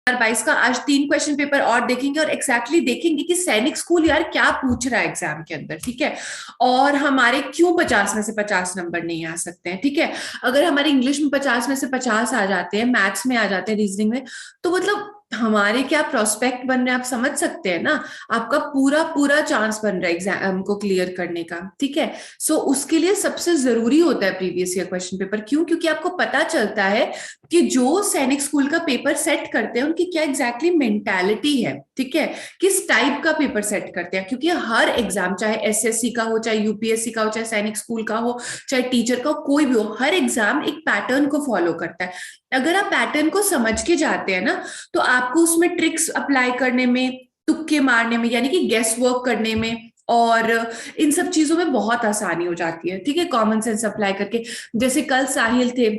2022 का आज 3 question paper और देखेंगे और एक्जैक्टली देखेंगे कि सैनिक स्कूल यार क्या पूछ रहा है एग्जाम के अंदर, ठीक है। और हमारे क्यों 50 में से 50 नंबर नहीं आ सकते हैं, ठीक है। अगर हमारे इंग्लिश में 50 में से 50 आ जाते हैं, मैथ्स में आ जाते हैं, रीजनिंग में, तो मतलब हमारे क्या प्रोस्पेक्ट बन रहे हैं, आप समझ सकते हैं ना। आपका पूरा पूरा चांस बन रहा है एग्जाम को क्लियर करने का, ठीक है। सो उसके लिए सबसे जरूरी होता है प्रीवियस ईयर क्वेश्चन पेपर। क्यों? क्योंकि आपको पता चलता है कि जो सैनिक स्कूल का पेपर सेट करते हैं उनकी क्या एग्जैक्टली मेंटालिटी है, ठीक है। किस टाइप का पेपर सेट करते हैं, क्योंकि हर एग्जाम, चाहे एसएससी का हो, चाहे यूपीएससी का हो, चाहे सैनिक स्कूल का हो, चाहे टीचर का हो, कोई भी हो, हर एग्जाम एक पैटर्न को फॉलो करता है। अगर आप पैटर्न को समझ के जाते हैं ना, तो आपको उसमें ट्रिक्स अप्लाई करने में, तुक्के मारने में, यानी कि गेस वर्क करने में और इन सब चीजों में बहुत आसानी हो जाती है, ठीक है, कॉमन सेंस अप्लाई करके। जैसे कल साहिल थे,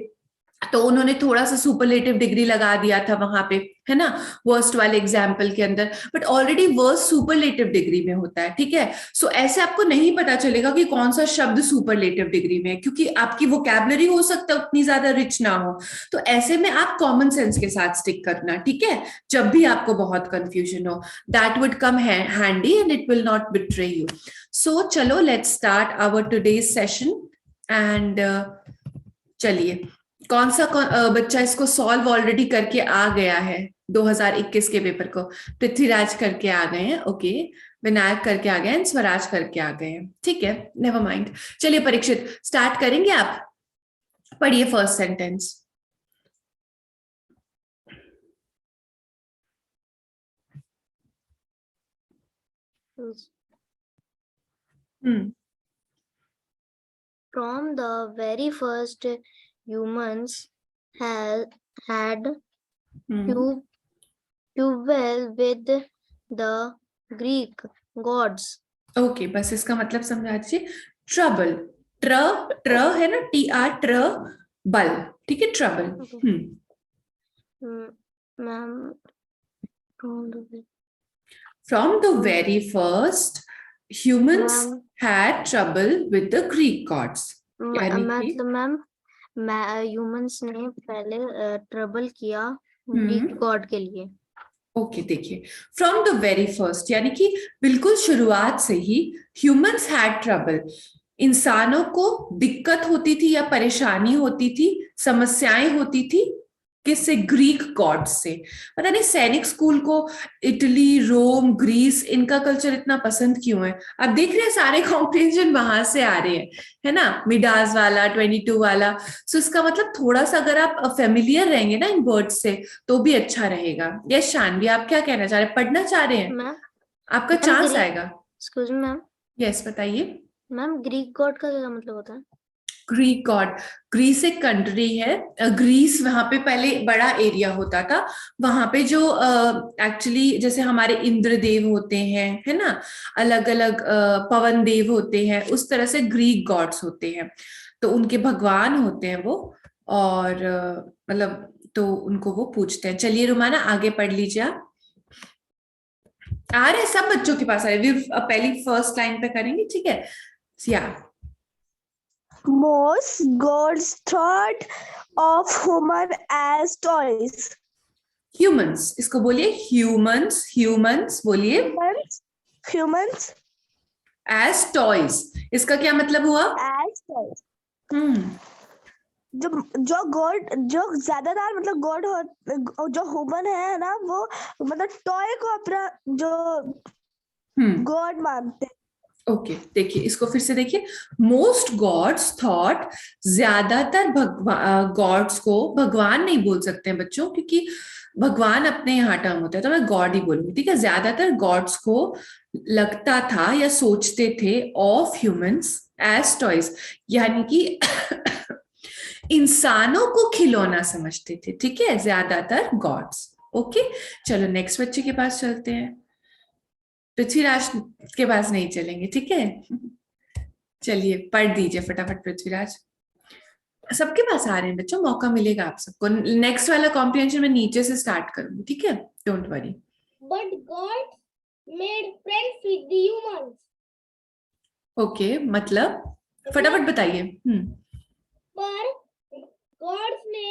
तो उन्होंने थोड़ा सा सुपरलेटिव डिग्री लगा दिया था वहां पे, है ना, वर्स्ट वाले एग्जाम्पल के अंदर, but already worst superlative degree में होता है, ठीक है। सो ऐसे आपको नहीं पता चलेगा कि कौन सा शब्द सुपरलेटिव डिग्री में है, क्योंकि आपकी वोकैबुलरी हो सकता है उतनी ज्यादा रिच ना हो। तो ऐसे में आप कॉमन सेंस के साथ स्टिक करना, ठीक है, जब भी आपको बहुत कंफ्यूजन हो, that would come handy and it will not betray you. So चलो, let's start our today's session. And चलिए, बच्चा इसको सॉल्व ऑलरेडी करके आ गया है 2021 के पेपर को? पृथ्वीराज करके आ गए हैं, ओके। विनायक करके आ गए हैं, स्वराज करके आ गए हैं, ठीक है, नेवर माइंड। चलिए परीक्षित, स्टार्ट करेंगे आप? पढ़िए first sentence. Hmm. From the very first, humans had well with the Greek gods. Okay, बस इसका मतलब समझा दीजिए। ट्रबल, ट्र ट्र है ना, टी आर, ट्र बल, ठीक है, trouble. Ma'am, from the very first humans had trouble with the Greek gods. मतलब मैम, ह्यूमंस ने पहले ट्रबल किया ग्रीक गॉड के लिए। ओके, देखिए, फ्रॉम द वेरी फर्स्ट यानी कि बिल्कुल शुरुआत से ही ह्यूमंस हैड ट्रबल, इंसानों को दिक्कत होती थी या परेशानी होती थी, समस्याएं होती थी, किससे? ग्रीक गॉड्स से। पता नहीं सैनिक स्कूल को इटली, रोम, ग्रीस, इनका कल्चर इतना पसंद क्यों है। आप देख रहे हैं सारे कॉम्प्रिहेंशन वहां से आ रहे हैं, है ना, मिडास वाला, 22 वाला। सो इसका मतलब थोड़ा सा अगर आप फेमिलियर रहेंगे ना इन वर्ड्स से, तो भी अच्छा रहेगा। यस शानवी, आप क्या कहना चाह रहे हैं? पढ़ना चाह रहे हैं? आपका चांस आएगा। Excuse me ma'am. यस, बताइए मैम, ग्रीक गॉड का क्या मतलब होता है? ग्रीक गॉड, ग्रीस एक कंट्री है। ग्रीस, वहां पे पहले बड़ा एरिया होता था। वहां पे जो एक्चुअली जैसे हमारे इंद्र देव होते हैं, है ना, अलग अलग पवन देव होते हैं, उस तरह से ग्रीक गॉड्स होते हैं। तो उनके भगवान होते हैं वो, और मतलब तो उनको वो पूजते हैं। चलिए रुमाना, आगे पढ़ लीजिए आप। आ रहे सब बच्चों के पास आ रहे, पहली फर्स्ट लाइन पे करेंगे, ठीक है। या Most gods thought of human as toys. Humans, इसको बोलिए ह्यूमंस, ह्यूमंस बोलिए। Humans एज टॉयज, इसका क्या मतलब हुआ? as toys. जो गॉड, जो ज्यादातर मतलब गॉड हो, जो ह्यूमन है ना, वो मतलब टॉय को अपना जो गॉड मानते हैं। ओके, देखिए इसको फिर से देखिए। मोस्ट गॉड्स थॉट, ज्यादातर गॉड्स को भगवान नहीं बोल सकते हैं बच्चों, क्योंकि भगवान अपने यहाँ टर्म होता है, तो मैं गॉड ही बोलूंगी, ठीक है। ज्यादातर गॉड्स को लगता था या सोचते थे ऑफ ह्यूमंस एज टॉयज, यानी कि इंसानों को खिलौना समझते थे, ठीक है, ज्यादातर गॉड्स। ओके, चलो नेक्स्ट बच्चे के पास चलते हैं। पृथ्वीराज के पास नहीं चलेंगे, ठीक है। चलिए पढ़ दीजिए फटाफट पृथ्वीराज। सबके पास आ रहे हैं बच्चों, मौका मिलेगा आप सबको। नेक्स्ट वाला कॉम्प्रिहेंशन में नीचे से स्टार्ट करूंगी, ठीक है, don't worry. But God made friends with the humans. Okay, मतलब फटाफट बताइए। पर गॉड्स ने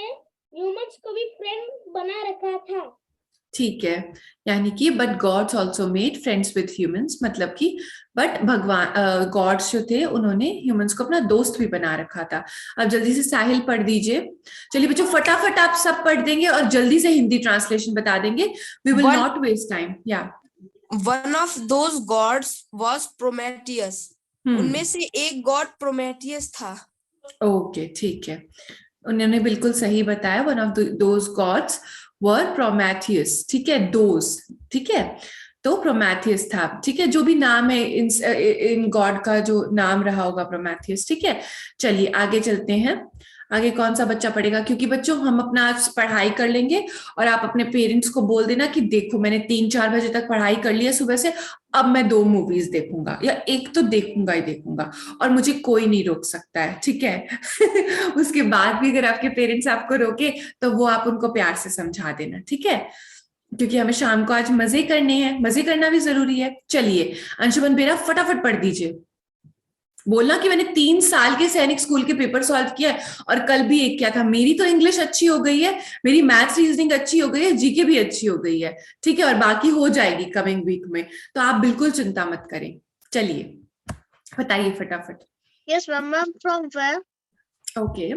ह्यूमंस को भी फ्रेंड बना रखा था। ठीक है, यानी कि but gods also made friends with humans, मतलब कि बट भगवान गॉड्स जो थे उन्होंने ह्यूमंस को अपना दोस्त भी बना रखा था। अब जल्दी से साहिल पढ़ दीजिए। चलिए बच्चों फटाफट आप सब पढ़ देंगे और जल्दी से हिंदी ट्रांसलेशन बता देंगे, we will not waste time. Yeah one of those gods was Prometheus. उनमें से एक गॉड प्रोमेथियस था। ओके ठीक है, उन्होंने बिल्कुल सही बताया, one of those gods were Prometheus. ठीक है, दोज, ठीक है, तो प्रोमेथियस था। ठीक है, जो भी नाम है इन गॉड का जो नाम रहा होगा प्रोमेथियस। ठीक है, चलिए आगे चलते हैं। आगे कौन सा बच्चा पढ़ेगा, क्योंकि बच्चों हम अपना आज पढ़ाई कर लेंगे और आप अपने पेरेंट्स को बोल देना कि देखो मैंने 3-4 बजे तक पढ़ाई कर ली है सुबह से, अब मैं 2 मूवीज देखूंगा या एक तो देखूंगा ही देखूंगा और मुझे कोई नहीं रोक सकता है। ठीक है उसके बाद भी अगर आपके पेरेंट्स आपको रोके तो वो आप उनको प्यार से समझा देना। ठीक है, क्योंकि हमें शाम को आज मजे करने हैं, मजे करना भी जरूरी है। चलिए अंशुमन बेरा फटाफट पढ़ दीजिए, बोलना कि मैंने 3 साल के सैनिक स्कूल के पेपर सॉल्व किया है और कल भी एक किया था। मेरी तो इंग्लिश अच्छी हो गई है, मेरी मैथ्स रीजनिंग अच्छी हो गई है, जीके भी अच्छी हो गई है। ठीक है, और बाकी हो जाएगी कमिंग वीक में, तो आप बिल्कुल चिंता मत करें। चलिए बताइए फटाफट। Yes ma'am. Ma'am from where? Okay,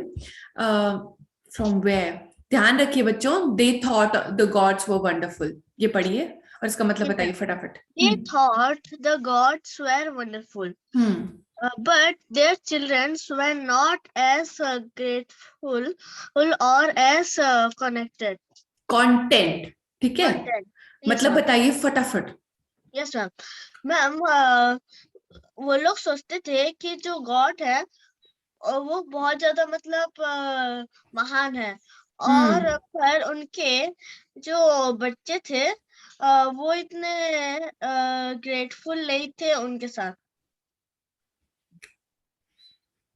from where, ध्यान रखिए बच्चों, they thought the gods were wonderful, ये पढ़िए और इसका मतलब बताइए फटाफट। They thought the gods were wonderful, but their children were not as grateful or as connected. Content, ठीक है, Content. मतलब बताइए फटाफट। Yes ma'am. मैम वो लोग सोचते थे कि जो गॉड है वो बहुत ज्यादा मतलब महान है, और पर उनके जो बच्चे थे वो इतने ग्रेटफुल नहीं थे उनके साथ।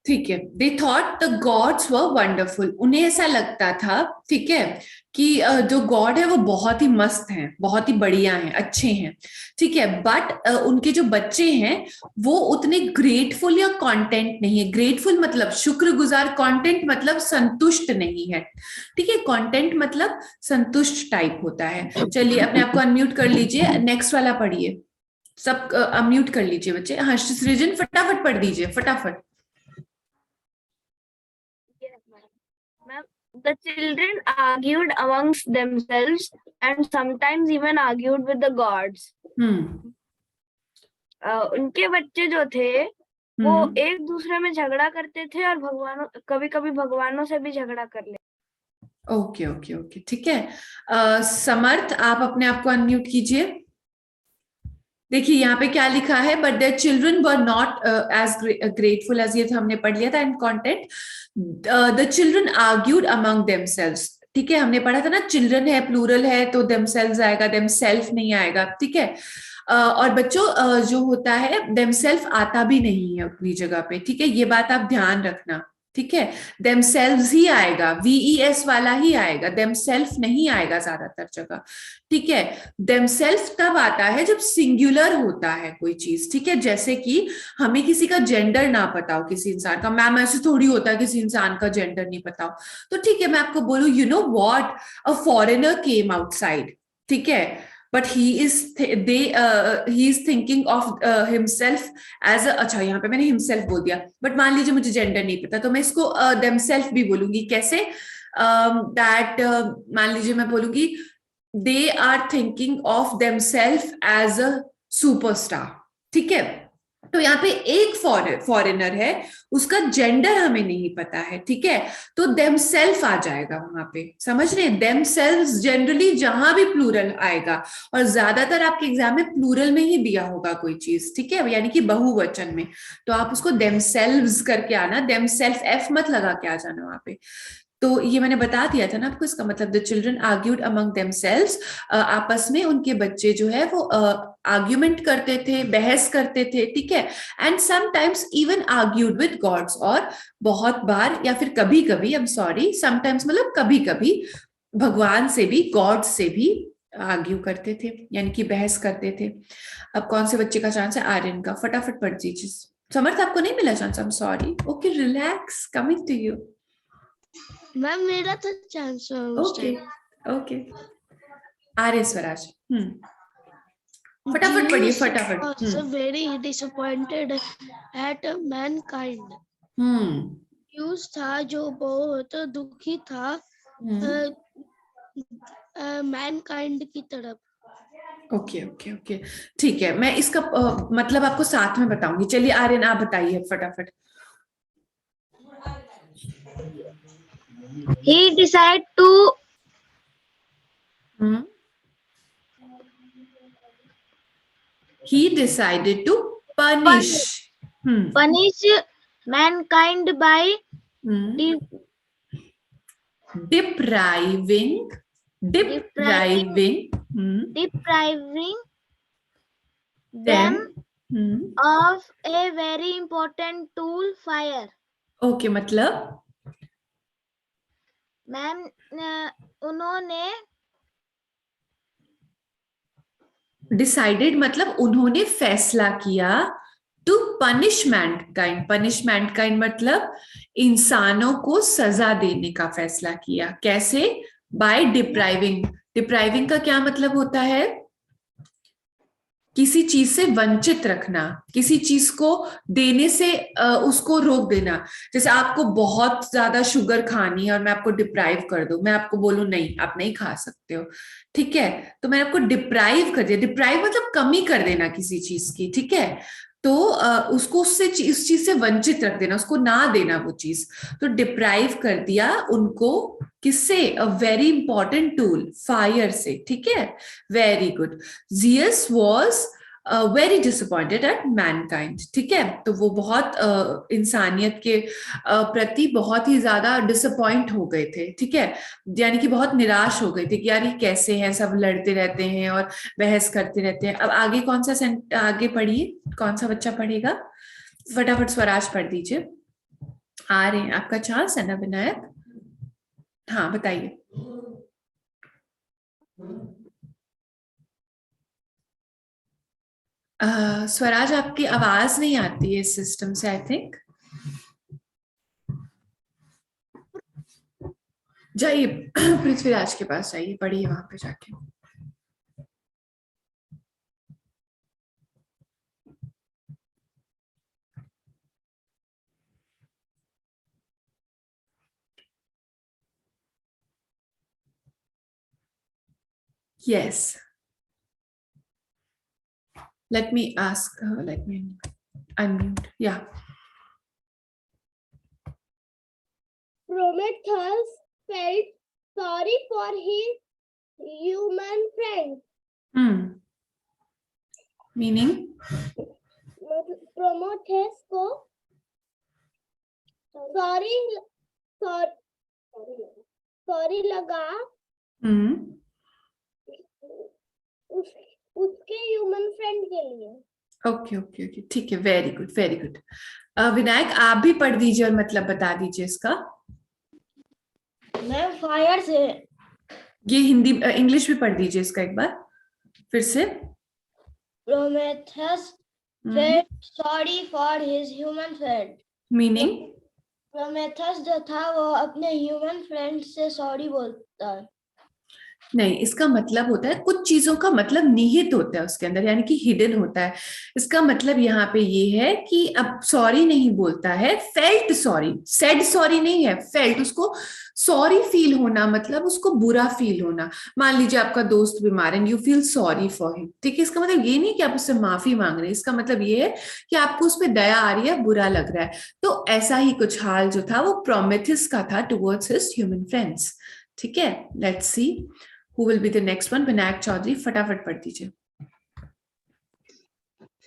ठीक है, दे thought the gods were wonderful, उन्हें ऐसा लगता था, ठीक है, कि जो गॉड है वो बहुत ही मस्त हैं, बहुत ही बढ़िया हैं, अच्छे हैं। ठीक है, बट उनके जो बच्चे हैं वो उतने ग्रेटफुल या कॉन्टेंट नहीं है। ग्रेटफुल मतलब शुक्रगुजार, कॉन्टेंट मतलब संतुष्ट नहीं है। ठीक है, कॉन्टेंट मतलब संतुष्ट टाइप होता है। चलिए अपने आप को अनम्यूट कर लीजिए, नेक्स्ट वाला पढ़िए, सब अनम्यूट कर लीजिए बच्चे। हाँ सृजन फटाफट पढ़ दीजिए फटाफट। The children argued amongst themselves and sometimes even argued with the gods. उनके बच्चे जो थे वो एक दूसरे में झगड़ा करते थे और भगवानों, कभी कभी भगवानों से भी झगड़ा कर लेते। ओके ओके ओके, ठीक है। समर्थ आप अपने आप को अनम्यूट कीजिए। देखिए यहाँ पे क्या लिखा है, but their children were not as grateful as, ये तो हमने पढ़ लिया था in content. The children argued among themselves, ठीक है, हमने पढ़ा था ना, चिल्ड्रन है प्लूरल है तो देमसेल्व्स आएगा, देमसेल्फ नहीं आएगा। ठीक है, और बच्चों जो होता है देमसेल्फ आता भी नहीं है अपनी जगह पे। ठीक है, ये बात आप ध्यान रखना। ठीक है, देमसेल्व्स ही आएगा, VES वाला ही आएगा, देमसेल्फ नहीं आएगा ज्यादातर जगह। ठीक है, देमसेल्फ तब आता है जब सिंगुलर होता है कोई चीज। ठीक है, जैसे कि हमें किसी का जेंडर ना पता हो, किसी इंसान का, मैम ऐसे थोड़ी होता है किसी इंसान का जेंडर नहीं पता हो। तो ठीक है मैं आपको बोलूं, you know what, a foreigner came outside, ठीक है, but he is thinking of himself as a, अच्छा यहाँ पे मैंने himself बोल दिया, बट मान लीजिए मुझे जेंडर नहीं पता तो मैं इसको themself भी बोलूंगी। कैसे, that मान लीजिए मैं बोलूंगी they are thinking of themselves as a superstar। ठीक है, तो यहाँ पे एक फॉरेनर है, उसका जेंडर हमें नहीं पता है। ठीक है, तो देमसेल्फ आ जाएगा वहां पे, समझ रहे हैं, देमसेल्व्स जनरली जहां भी प्लूरल आएगा, और ज्यादातर आपके एग्जाम में प्लूरल में ही दिया होगा कोई चीज। ठीक है, यानी कि बहुवचन में, तो आप उसको देमसेल्व्स करके आना, देमसेल्फ एफ मत लगा के आ जाना वहां पे। तो ये मैंने बता दिया था ना आपको, इसका मतलब the children argued among themselves, आपस में उनके बच्चे जो है वो आर्ग्यूमेंट करते थे, बहस करते थे। ठीक है, and sometimes even argued with gods, और बहुत बार या फिर कभी कभी, आई एम सॉरी, समटाइम्स मतलब कभी कभी भगवान से भी, गॉड से भी आर्ग्यू करते थे, यानी कि बहस करते थे। अब कौन से बच्चे का चांस है? आर्यन का, फटाफट पढ़ दीजिए। समर्थ आपको नहीं मिला chance, I am sorry. Okay relax, coming to you. Ma'am मेरा तो चांस है। Okay okay, Arya Swaraj. फटाफट पढ़िए, Zeus फटाफट। was very disappointed at mankind. Zeus था जो बहुत दुखी था mankind की तरफ। ओके ओके ओके, ठीक है, मैं इसका मतलब आपको साथ में बताऊंगी। चलिए आर्यन आप बताइए फटाफट। He decided to He decided to punish punish mankind by depriving them of a very important tool, fire. Okay, मतलब मैम उन्होंने डिसाइडेड मतलब उन्होंने फैसला किया to punish mankind. Punish mankind मतलब इंसानों को सजा देने का फैसला किया। कैसे? Bye depriving. डिप्राइविंग का क्या मतलब होता है? किसी चीज से वंचित रखना, किसी चीज को देने से उसको रोक देना। जैसे आपको बहुत ज्यादा शुगर खानी है और मैं आपको डिप्राइव कर दूं, मैं आपको बोलूं नहीं आप नहीं खा सकते हो, ठीक है, तो मैं आपको डिप्राइव कर दिया। डिप्राइव मतलब कमी कर देना किसी चीज की, ठीक है, तो उसको उससे इस चीज से वंचित रख देना, उसको ना देना वो चीज। तो डिप्राइव कर दिया उनको, किससे? A very important tool, fire से, ठीक है, very good. Zeus was very disappointed at mankind, ठीक है, तो वो बहुत इंसानियत के प्रति बहुत ही ज्यादा डिसअपॉइंट हो गए थे, ठीक है, यानी कि बहुत निराश हो गए थे कि यार ये कैसे है, सब लड़ते रहते हैं और बहस करते रहते हैं। अब आगे कौन सा आगे पढ़िए, कौन सा बच्चा पढ़ेगा? फटाफट स्वराज पढ़ दीजिए। आ रहे हैं, आपका चांस है ना विनायक? हाँ बताइए। स्वराज आपकी आवाज नहीं आती है इस सिस्टम से, आई थिंक। जाइए पृथ्वीराज के पास जाइए, पढ़िए वहां पे जाके। Yes. Let me ask her, let me unmute. Yeah. Prometheus felt sorry for his human friend. Meaning? Prometheus को सॉरी लगा उसके ह्यूमन फ्रेंड के लिए। ओके ओके ओके, ठीक है, very good very good. Vinayak आप भी पढ़ दीजिए और मतलब बता दीजिए इसका। मैं फायर से। ये हिंदी इंग्लिश भी पढ़ दीजिए इसका एक बार फिर से। Prometheus felt sorry for his human friend. Meaning? Prometheus जो था वो अपने ह्यूमन फ्रेंड से सॉरी बोलता है। नहीं, इसका मतलब होता है कुछ चीजों का मतलब निहित होता है उसके अंदर, यानी कि हिडन होता है। इसका मतलब यहाँ पे ये है कि अब सॉरी नहीं बोलता है, फेल्ट सॉरी, सेड सॉरी नहीं है, फेल्ट, उसको सॉरी फील होना मतलब उसको बुरा फील होना। मान लीजिए आपका दोस्त बीमार है, you feel sorry for him, ठीक है, इसका मतलब ये नहीं कि आप उससे माफी मांग रहे हैं, इसका मतलब ये है कि आपको उस पर दया आ रही है, बुरा लग रहा है। तो ऐसा ही कुछ हाल जो था वो प्रोमेथियस का था टुवर्ड्स हिज ह्यूमन फ्रेंड्स, ठीक है। Let's see who will be the next one। Vinayak Chaudhary फटाफट पढ़ दीजिए।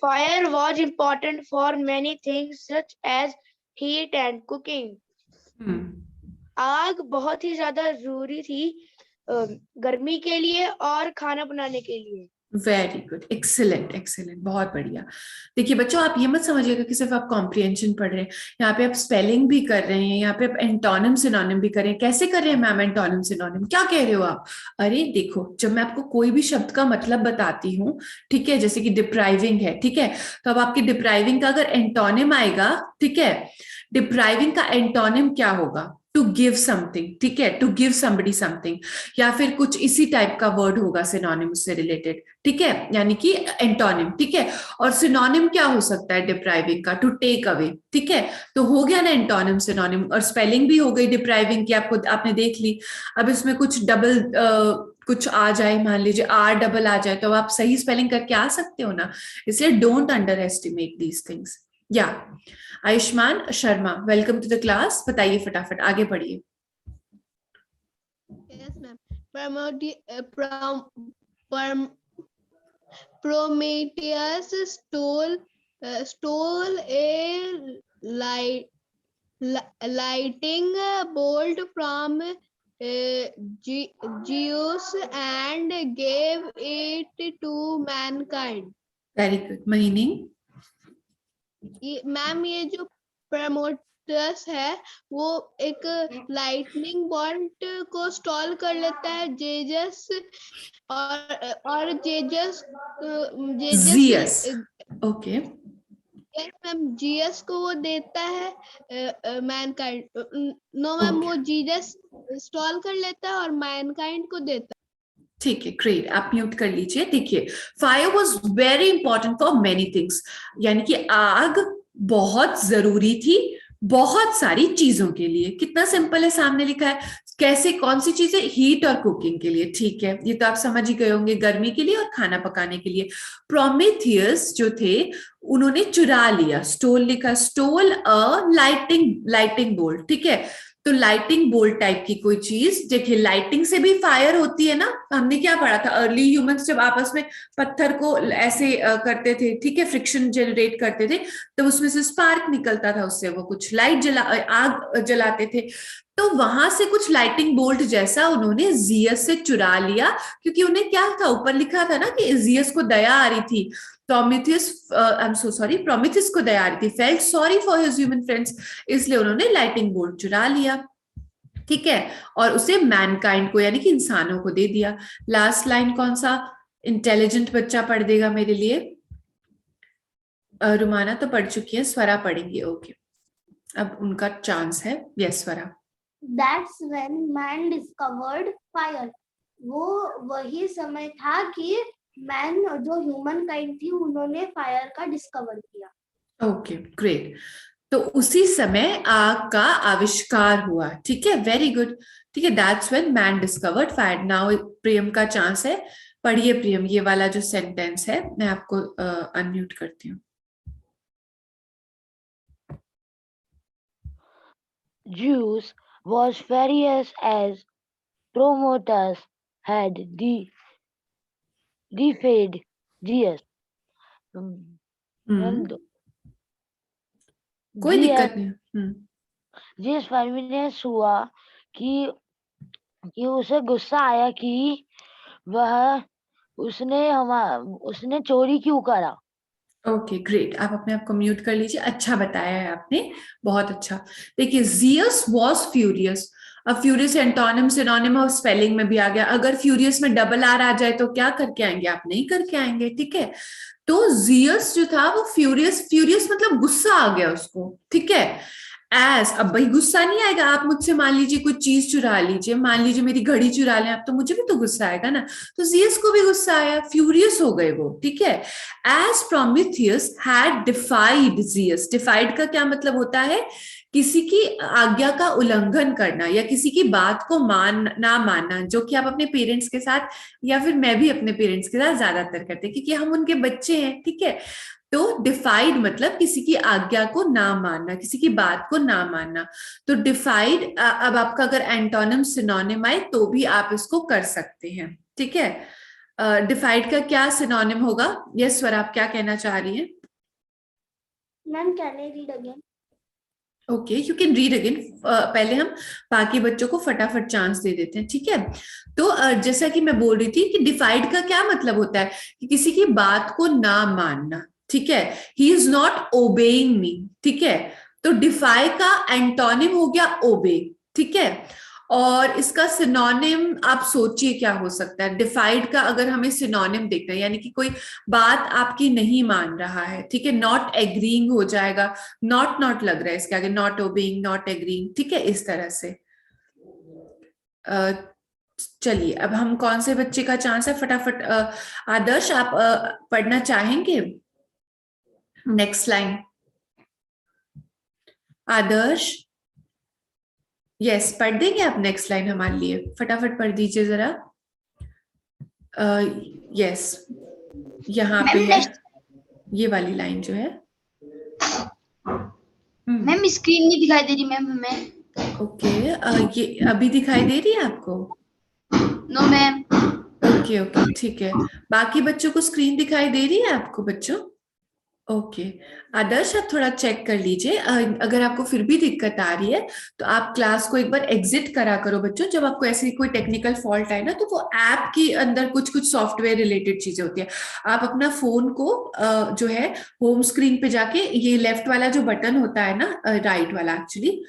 Fire was important for many things such as heat and cooking. आग बहुत ही ज्यादा जरूरी थी गर्मी के लिए और खाना बनाने के लिए। वेरी गुड, एक्सीलेंट एक्सीलेंट, बहुत बढ़िया। देखिए बच्चों, आप ये मत समझिएगा कि सिर्फ आप कॉम्प्रिहेंशन पढ़ रहे हैं, यहाँ पे आप स्पेलिंग भी कर रहे हैं, यहाँ पे आप एंटोनिम सिनोनिम भी कर रहे हैं। कैसे कर रहे हैं मैम एंटोनिम सिनोनिम? क्या कह रहे हो आप? अरे देखो, जब मैं आपको कोई भी शब्द का मतलब बताती हूँ, ठीक है, जैसे कि डिप्राइविंग है, ठीक है, तो अब आपकी डिप्राइविंग का अगर एंटोनिम आएगा, ठीक है, डिप्राइविंग का एंटोनिम क्या होगा? टू गिव समथिंग, ठीक है, टू गिव समबडी समथिंग, या फिर कुछ इसी टाइप का वर्ड होगा सिनोनिम से रिलेटेड, ठीक है, यानी कि एंटोनिम, ठीक है। और सिनोनिम क्या हो सकता है डिप्राइविंग का? टू टेक अवे, ठीक है। तो हो गया ना एंटोनिम सिनोनिम, और स्पेलिंग भी हो गई डिप्राइविंग की, आपने देख ली। अब इसमें कुछ डबल कुछ आ जाए, मान लीजिए आर डबल आ जाए, तो आप सही स्पेलिंग करके आ सकते हो ना, इसलिए don't underestimate these things. Yeah Ayushman Sharma, welcome to the class, बताइए फटाफट, आगे बढ़िए। Yes, ma'am. Prometheus stole a lightning bolt from Zeus and gave it to mankind. Very good. Meaning? Ma'am ये जो प्रमोटर्स है वो एक लाइटनिंग बॉल्ट को स्टॉल कर लेता है जेजस, और Jesus Jesus, okay. Ma'am GS को वो देता है मैनकाइंड। नो मैम, वो जीजस स्टॉल कर लेता है और मैनकाइंड को देता है। ठीक है, ग्रेट, आप म्यूट कर लीजिए। देखिए, fire was very important for many things, यानी कि आग बहुत जरूरी थी बहुत सारी चीजों के लिए। कितना सिंपल है, सामने लिखा है कैसे, कौन सी चीजें, हीट और कुकिंग के लिए, ठीक है, ये तो आप समझ ही गए होंगे, गर्मी के लिए और खाना पकाने के लिए। प्रोमेथियस जो थे उन्होंने चुरा लिया, स्टोल लिखा, स्टोल अ लाइटिंग बोल्ट, ठीक है। तो लाइटिंग बोल्ट टाइप की कोई चीज, देखिए लाइटिंग से भी फायर होती है ना, हमने क्या पढ़ा था, अर्ली ह्यूमंस जब आपस में पत्थर को ऐसे करते थे, ठीक है, फ्रिक्शन जनरेट करते थे, तो उसमें से स्पार्क निकलता था, उससे वो कुछ आग जलाते थे। तो वहां से कुछ लाइटिंग बोल्ट जैसा उन्होंने जियस से चुरा लिया, क्योंकि उन्हें क्या था, ऊपर लिखा था ना कि जियस को दया आ रही थी, प्रोमेथियस को दया आ रही थी, felt sorry for his human friends, इसलिए उन्होंने लाइटिंग बोल्ट चुरा लिया, ठीक है, और उसे मैनकाइंड को यानी कि इंसानों को दे दिया। लास्ट लाइन कौन सा इंटेलिजेंट बच्चा पढ़ देगा मेरे लिए? रुमाना तो पढ़ चुकी है, स्वरा पढ़ेंगे, ओके, अब उनका चांस है। Yes Swara. That's when man discovered fire. वो वही समय था कि मैन, जो ह्यूमन काइंड थी, उन्होंने फायर का डिस्कवर किया। Okay, great. तो उसी समय आग का आविष्कार हुआ, ठीक है, वेरी गुड, ठीक है, that's when man discovered fire. Now Priyam का चांस है, पढ़िए प्रियम, ये वाला जो सेंटेंस है, मैं आपको अनम्यूट करती हूँ। Zeus was furious as Prometheus had defied Zeus. कोई दिक्कत नहीं। Zeus furious हुआ कि उसे गुस्सा आया कि उसने चोरी क्यों करा। ओके, ग्रेट, आप अपने आप को म्यूट कर लीजिए, अच्छा बताया है आपने, बहुत अच्छा। देखिए, जियस वॉज फ्यूरियस, अब फ्यूरियस एंटोनिम सिनोनिम और स्पेलिंग में भी आ गया, अगर फ्यूरियस में डबल आर आ जाए तो क्या करके आएंगे आप? नहीं करके आएंगे, ठीक है। तो जियस जो था वो फ्यूरियस मतलब गुस्सा आ गया उसको, ठीक है। एज, अब भाई गुस्सा नहीं आएगा, आप मुझसे मान लीजिए कोई चीज चुरा लीजिए, मान लीजिए मेरी घड़ी चुरा लें आप, तो मुझे भी तो गुस्सा आएगा ना, तो जियस को भी गुस्सा आया, फ्यूरियस हो गए वो, ठीक है। As Prometheus had defied Zeus, defied का क्या मतलब होता है? किसी की आज्ञा का उल्लंघन करना या किसी की बात को ना मानना, जो कि आप अपने पेरेंट्स के साथ या फिर मैं भी अपने पेरेंट्स के साथ ज्यादातर करते हैं, क्योंकि हम उनके बच्चे हैं, ठीक है। तो डिफाइड मतलब किसी की आज्ञा को ना मानना, किसी की बात को ना मानना। तो डिफाइड, अब आपका अगर एंटोनिम सिनोनिम आए तो भी आप इसको कर सकते हैं, ठीक है। डिफाइड का क्या सिनोनिम होगा? यस स्वर, आप क्या कहना चाह रही हैं? Ma'am can I read again? Okay, you can read again. पहले हम बाकी बच्चों को फटाफट चांस दे देते हैं, ठीक है। तो जैसा कि मैं बोल रही थी कि डिफाइड का क्या मतलब होता है कि किसी की बात को ना मानना, ठीक है। ही इज नॉट ओबेइंग मी, ठीक है। तो डिफाई का एंटोनिम हो गया ओबे, ठीक है। और इसका सिनोनिम आप सोचिए क्या हो सकता है डिफाइड का, अगर हमें सिनोनिम देखना है, यानी कि कोई बात आपकी नहीं मान रहा है, ठीक है, नॉट एग्रीइंग हो जाएगा, नॉट लग रहा है इसके आगे, नॉट ओबेइंग, नॉट एग्रीइंग, ठीक है, इस तरह से, चलिए अब हम कौन से बच्चे का चांस है, फटाफट आदर्श आप पढ़ना चाहेंगे नेक्स्ट लाइन? आदर्श यस, पढ़ देंगे आप नेक्स्ट लाइन हमारे लिए? फटाफट पढ़ दीजिए जरा। यस, यहाँ पे है ये वाली लाइन जो है। मैम स्क्रीन नहीं दिखाई दे रही मैम हमें। ओके, ये अभी दिखाई दे रही है आपको? No ma'am. ओके ओके ठीक है, बाकी बच्चों को स्क्रीन दिखाई दे रही है आपको बच्चों? ओके आदर्श आप थोड़ा चेक कर लीजिए, अगर आपको फिर भी दिक्कत आ रही है तो आप क्लास को एक बार एग्जिट करा करो बच्चों। जब आपको ऐसी कोई टेक्निकल फॉल्ट आए ना, तो वो ऐप के अंदर कुछ कुछ सॉफ्टवेयर रिलेटेड चीजें होती है। आप अपना फोन को जो है होम स्क्रीन पे जाके, ये लेफ्ट वाला जो बटन होता है ना, राइट वाला एक्चुअली,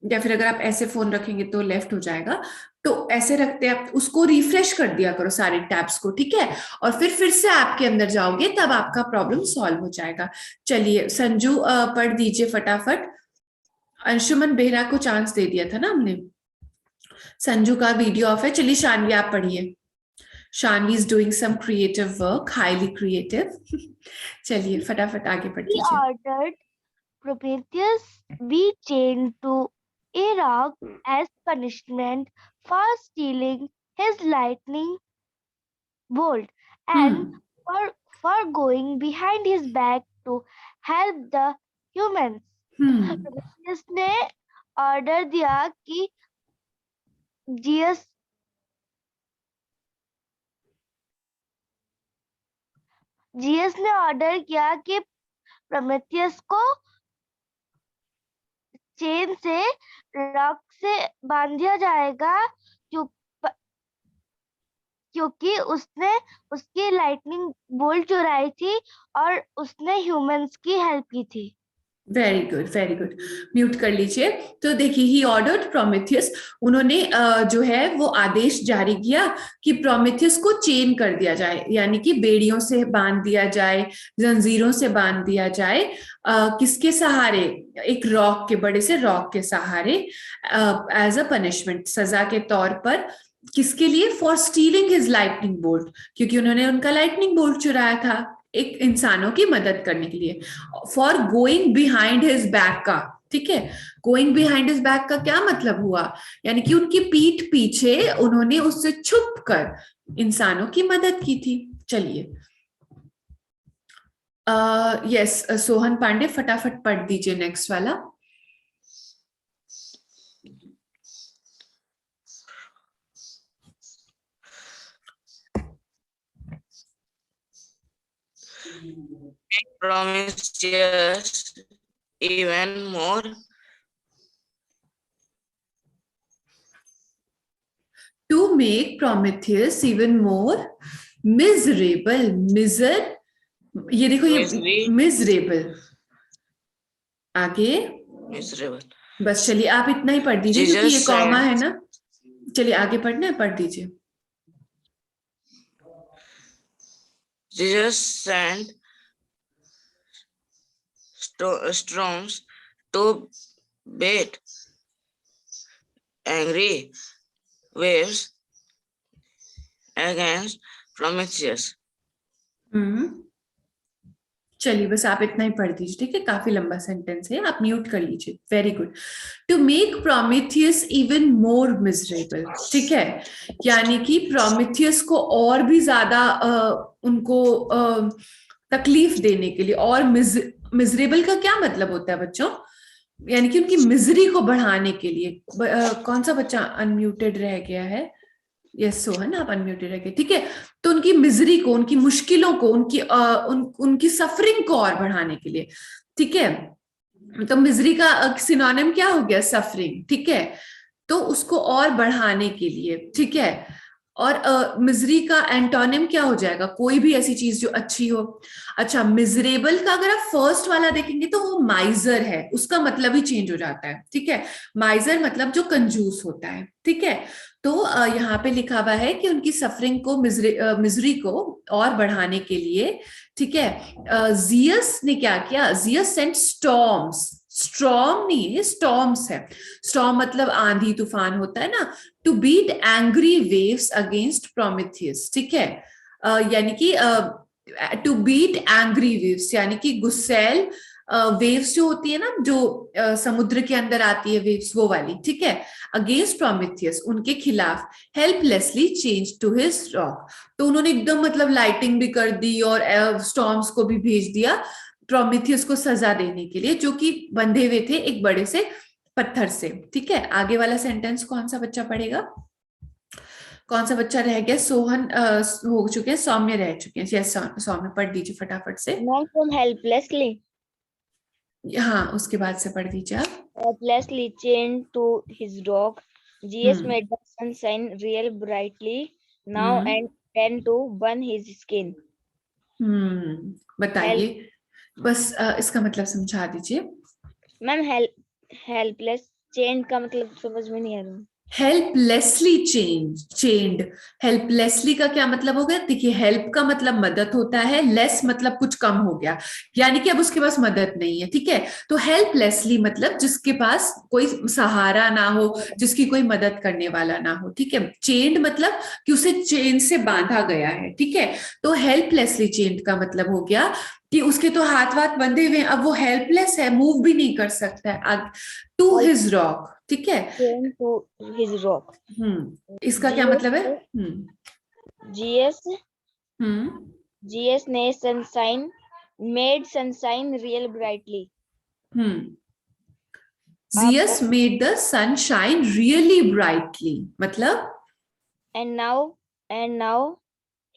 या फिर अगर आप ऐसे फोन रखेंगे तो लेफ्ट हो जाएगा, तो ऐसे रखते आप उसको रिफ्रेश कर दिया करो सारे टैब्स को, ठीक है? और फिर से ऐप के अंदर जाओगे तब आपका प्रॉब्लम सॉल्व हो जाएगा। चलिए संजू पढ़ दीजिए फटाफट। अंशुमन बेहरा को चांस दे दिया था ना हमने। संजू का वीडियो ऑफ है। चलिए शानवी आप पढ़िए। Shanvi is doing some creative work, highly creative. चलिए फटाफट आगे बढ़ He दीजिए। ordered Prometheus be chained to a rock as punishment for stealing his lightning bolt and for going behind his back to help the humans. Prometheus ने order दिया कि GS ने order किया कि प्रोमेथियस को चेन से rock से बांध दिया जाएगा, क्योंकि उसने उसकी लाइटनिंग बोल्ट चुराई थी और उसने ह्यूमंस की हेल्प की थी। Very good very good, mute कर लीजिए। तो देखिए, ही ऑर्डर्ड प्रोमेथियस, उन्होंने जो है वो आदेश जारी किया कि प्रोमेथियस को चेन कर दिया जाए, यानी कि बेड़ियों से बांध दिया जाए, जंजीरों से बांध दिया जाए। किसके सहारे? एक रॉक के, बड़े से रॉक के सहारे, एज अ पनिशमेंट, सजा के तौर पर। किसके लिए? For stealing his lightning bolt, क्योंकि उन्होंने उनका लाइटनिंग बोल्ट चुराया था, एक इंसानों की मदद करने के लिए। For going behind his back का, ठीक है? गोइंग बिहाइंड हिज बैक का क्या मतलब हुआ? यानी कि उनकी पीठ पीछे उन्होंने उससे छुप कर इंसानों की मदद की थी। चलिए यस, सोहन पांडे फटाफट पढ़ दीजिए नेक्स्ट वाला। Prometheus even more to make Prometheus even more miserable. ये देखो, ये miserable। आगे miserable. बस चलिए आप इतना ही पढ़ दीजिए, क्योंकि ये कॉमा है ना। चलिए आगे पढ़ना है, पढ़ दीजिए। Jesus sent storms to beat angry waves against Prometheus. चलिए बस आप इतना ही पढ़ दीजिए, ठीक है? काफी लंबा सेंटेंस है, आप म्यूट कर लीजिए। Very good. To make Prometheus even more miserable, ठीक है? यानी कि प्रोमेथियस को और भी ज्यादा उनको तकलीफ देने के लिए। और मिजरेबल का क्या मतलब होता है बच्चों? यानी कि उनकी मिजरी को बढ़ाने के लिए। कौन सा बच्चा अनम्यूटेड रह गया है? यस सोहन, आप अनम्यूटेड रह गए, ठीक है? तो उनकी मिजरी को, उनकी मुश्किलों को, उनकी सफरिंग को और बढ़ाने के लिए, ठीक है? तो मिजरी का सिनोनिम क्या हो गया? सफरिंग, ठीक है? तो उसको और बढ़ाने के लिए, ठीक है? और मिजरी का एंटोनिम क्या हो जाएगा? कोई भी ऐसी चीज जो अच्छी हो। अच्छा, मिजरेबल का अगर आप फर्स्ट वाला देखेंगे तो वो माइजर है, उसका मतलब ही चेंज हो जाता है, ठीक है? माइजर मतलब जो कंजूस होता है, ठीक है? तो यहाँ पे लिखा हुआ है कि उनकी सफरिंग को, मिजरी को और बढ़ाने के लिए, ठीक है, जियस ने क्या किया? Jesus Saint storms. स्टॉर्म नहीं है, स्टॉर्म्स है। स्टॉर्म मतलब आंधी तूफान होता है ना। To beat angry waves against Prometheus, ठीक है, यानी कि टू बीट एंग्री वेव्स यानी कि गुस्सैल वेव्स जो होती है ना, जो समुद्र के अंदर आती है वेव्स, वो वाली, ठीक है, अगेंस्ट प्रोमेथियस, उनके खिलाफ, helplessly chained to his rock. तो उन्होंने एकदम मतलब लाइटिंग भी कर दी और स्टॉर्म्स को भी भेज दिया प्रोमेथियस को सजा देने के लिए, जो कि बंधे हुए थे एक बड़े से पत्थर से, ठीक है। आगे वाला सेंटेंस कौन सा बच्चा पढ़ेगा? कौन सा बच्चा रह गया? सोहन हो चुके हैं, सौम्य रह चुके हैं। यस सौम्य, पढ़ दीजिए फटाफट से। From helplessly, हाँ, उसके बाद से पढ़ दीजिए आप। helplessly chained to his rock, GS hmm. made the sun shine real brightly now and tend to burn his skin. बताइए, बस इसका मतलब समझा दीजिए। मैम हेल्पलेस चेंड का मतलब समझ में नहीं आ रहा। हेल्पलेसली चेंड, हेल्पलेसली का क्या मतलब हो गया? देखिए, हेल्प का मतलब मदद होता है, लेस मतलब कुछ कम हो गया, यानी कि अब उसके पास मदद नहीं है, ठीक है। तो हेल्पलेसली मतलब जिसके पास कोई सहारा ना हो, जिसकी कोई मदद करने वाला ना हो, ठीक है। चेंड मतलब कि उसे चेन से बांधा गया है, ठीक है। तो हेल्पलेसली चेंड का मतलब हो गया कि उसके तो हाथ वाथ बंधे हुए हैं, अब वो हेल्पलेस है, मूव भी नहीं कर सकता है। टू हिज रॉक, ठीक है, चेन टू हिज रॉक। इसका क्या मतलब है? जीएस ने sunshine made sunshine real brightly. Zeus made the sunshine really brightly मतलब and now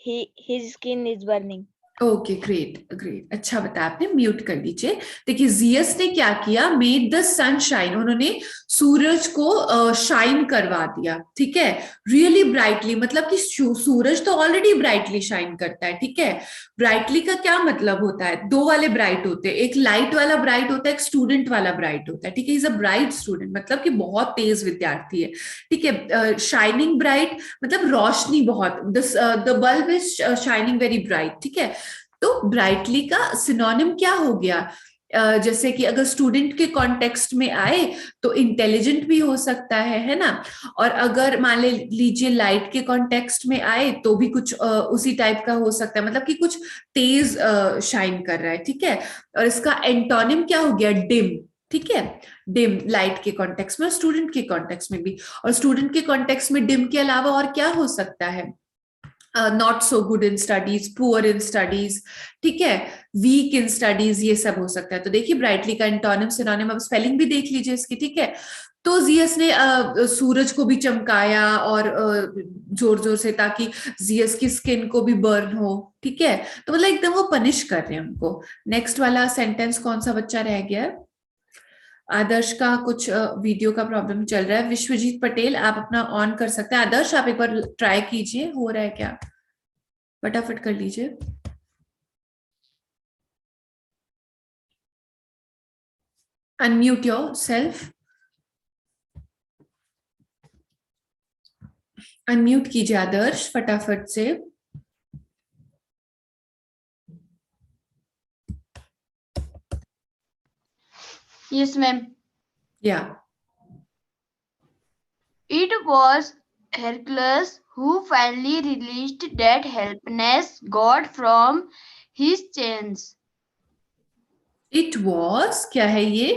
his skin is burning. Okay, great great, अच्छा बताया आपने। म्यूट कर दीजिए। देखिए, जियस ने क्या किया? मेड द सन शाइन, उन्होंने सूरज को शाइन करवा दिया, ठीक है। रियली ब्राइटली मतलब कि सूरज तो ऑलरेडी ब्राइटली शाइन करता है, ठीक है। ब्राइटली का क्या मतलब होता है? दो वाले ब्राइट होते हैं, एक लाइट वाला ब्राइट होता है, एक स्टूडेंट वाला ब्राइट होता है, ठीक है। इज अ ब्राइट स्टूडेंट मतलब कि बहुत तेज विद्यार्थी है, ठीक है। शाइनिंग ब्राइट मतलब रोशनी बहुत, the bulb is shining very bright, ठीक है। तो ब्राइटली का सिनोनिम क्या हो गया? जैसे कि अगर स्टूडेंट के कॉन्टेक्स्ट में आए तो इंटेलिजेंट भी हो सकता है ना। और अगर मान लीजिए लाइट के कॉन्टेक्स्ट में आए तो भी कुछ उसी टाइप का हो सकता है, मतलब कि कुछ तेज शाइन कर रहा है, ठीक है। और इसका एंटोनिम क्या हो गया? डिम, ठीक है। डिम लाइट के कॉन्टेक्स्ट में, स्टूडेंट के कॉन्टेक्स्ट में भी। और स्टूडेंट के कॉन्टेक्स्ट में डिम के अलावा और क्या हो सकता है? Not so good in studies, poor in studies, ठीक है, वीक इन स्टडीज, ये सब हो सकता है। तो देखिए, ब्राइटली का एंटोनिम सिनोनिम, अब स्पेलिंग भी देख लीजिए इसकी, ठीक है। तो जियस ने सूरज को भी चमकाया और जोर जोर से, ताकि जियस की स्किन को भी बर्न हो, ठीक है। तो मतलब एकदम वो पनिश कर रहे हैं उनको। नेक्स्ट वाला सेंटेंस कौन सा बच्चा रह गया है? आदर्श का कुछ वीडियो का प्रॉब्लम चल रहा है। विश्वजीत पटेल, आप अपना ऑन कर सकते हैं। आदर्श, आप एक बार ट्राई कीजिए, हो रहा है क्या? फटाफट कर लीजिए। अनम्यूट योर सेल्फ, अनम्यूट कीजिए आदर्श फटाफट से। Yes, ma'am. Yeah. It was Hercules who finally released that helpless god from his chains. It was, क्या है ये?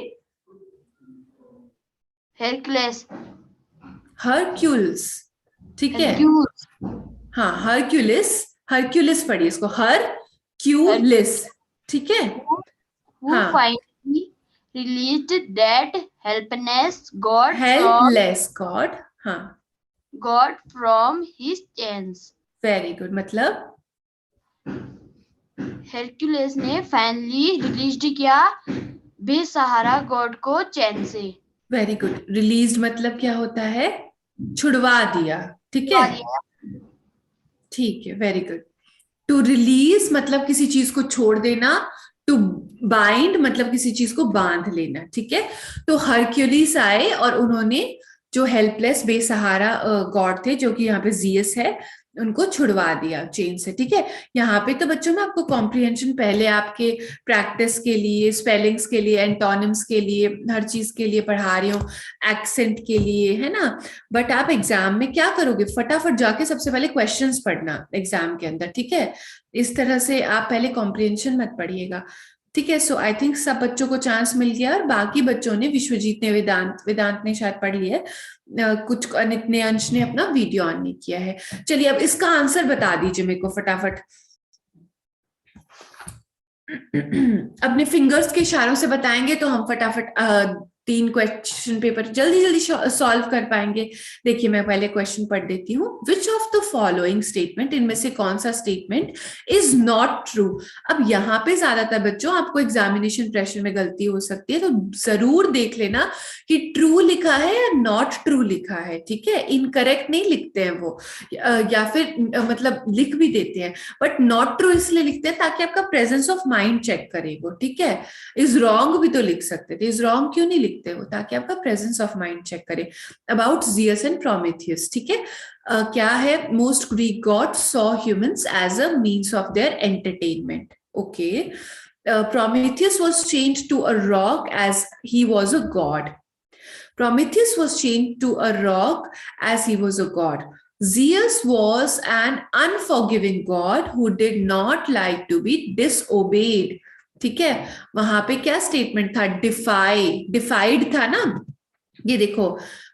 Hercules. हरक्यूलिस, ठीक है। Hercules. हाँ, हरक्यूलिस, हरक्यूलिस पढ़िए इसको, हरक्यूलिस, ठीक है। Who हाँ, finally released that helpless god helpless God, हाँ, from his chains. Very good, मतलब हेरक्यूलिस ने फाइनली रिलीज किया बेसहारा गॉड को चैन से। Very good. रिलीज मतलब क्या होता है? छुड़वा दिया, ठीक है, ठीक है, वेरी गुड। टू रिलीज मतलब किसी चीज को छोड़ देना, टू बाइंड मतलब किसी चीज को बांध लेना, ठीक है। तो हरक्यूलिस आए और उन्होंने जो हेल्पलेस बेसहारा गॉड थे, जो कि यहाँ पे जियस है, उनको छुड़वा दिया चेन से, ठीक है। यहाँ पे तो बच्चों में आपको कॉम्प्रिहेंशन पहले आपके प्रैक्टिस के लिए, स्पेलिंग्स के लिए, एंटोनिम्स के लिए, हर चीज के लिए पढ़ा रही हूँ, एक्सेंट के लिए, है ना। बट आप एग्जाम में क्या करोगे, फटाफट जाके सबसे पहले क्वेश्चंस पढ़ना एग्जाम के अंदर, ठीक है। इस तरह से आप पहले कॉम्प्रिहेंशन मत पढ़िएगा, ठीक है। सो आई थिंक सब बच्चों को चांस मिल गया, और बाकी बच्चों ने, विश्वजीत ने, वेदांत ने शायद पढ़ लिया है, कुछ अनित ने, अंश ने अपना वीडियो ऑन नहीं किया है। चलिए अब इसका आंसर बता दीजिए मेरे को फटाफट। अपने फिंगर्स के इशारों से बताएंगे तो हम फटाफट 3 क्वेश्चन पेपर जल्दी जल्दी सॉल्व कर पाएंगे। देखिए मैं पहले क्वेश्चन पढ़ देती हूँ। Which of the following statement, इनमें से कौन सा स्टेटमेंट इज नॉट ट्रू। अब यहाँ पे ज्यादातर बच्चों आपको एग्जामिनेशन प्रेशर में गलती हो सकती है, तो जरूर देख लेना कि ट्रू लिखा है या नॉट ट्रू लिखा है, ठीक है। इनकरेक्ट नहीं लिखते हैं वो, या फिर मतलब लिख भी देते हैं, बट नॉट ट्रू इसलिए लिखते हैं ताकि आपका प्रेजेंस ऑफ माइंड चेक करे वो, ठीक है। इज रॉन्ग भी तो लिख सकते थे, इज रॉन्ग क्यों नहीं लिखते हो, ताकि आपका प्रेजेंस ऑफ माइंड चेक करे। अबाउट जियस एंड प्रोमेथियस, ठीक है। क्या है, most Greek gods saw humans as a means of their entertainment, okay. Prometheus was chained to a rock as he was a god. Prometheus was chained to a rock as he was a god. Zeus was an unforgiving god who did not like to be disobeyed. ठीक है, वहां पे क्या statement था, डिफाइड था ना। ये देखो,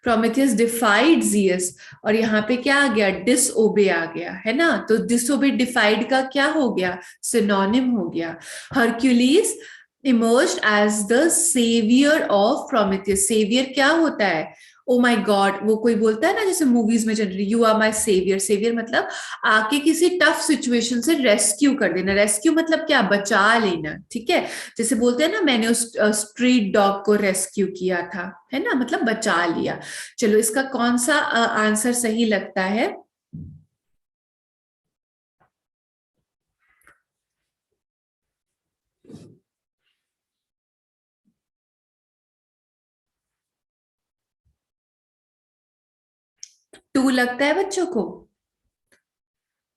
प्रोमेथियस डिफाइड जियस, और यहाँ पे क्या आ गया, डिसओबे आ गया, है ना। तो डिसओबे डिफाइड का क्या हो गया, सिनोनिम हो गया। Hercules emerged as the saviour of Prometheus. Saviour क्या होता है, ओ माय गॉड, वो कोई बोलता है ना जैसे मूवीज में generally, you are my saviour. Saviour मतलब आके किसी टफ सिचुएशन से रेस्क्यू कर देना। रेस्क्यू मतलब क्या, बचा लेना, ठीक है। जैसे बोलते हैं ना, मैंने उस स्ट्रीट डॉग को रेस्क्यू किया था, है ना, मतलब बचा लिया। चलो इसका कौन सा आंसर सही लगता है। टू लगता है बच्चों को,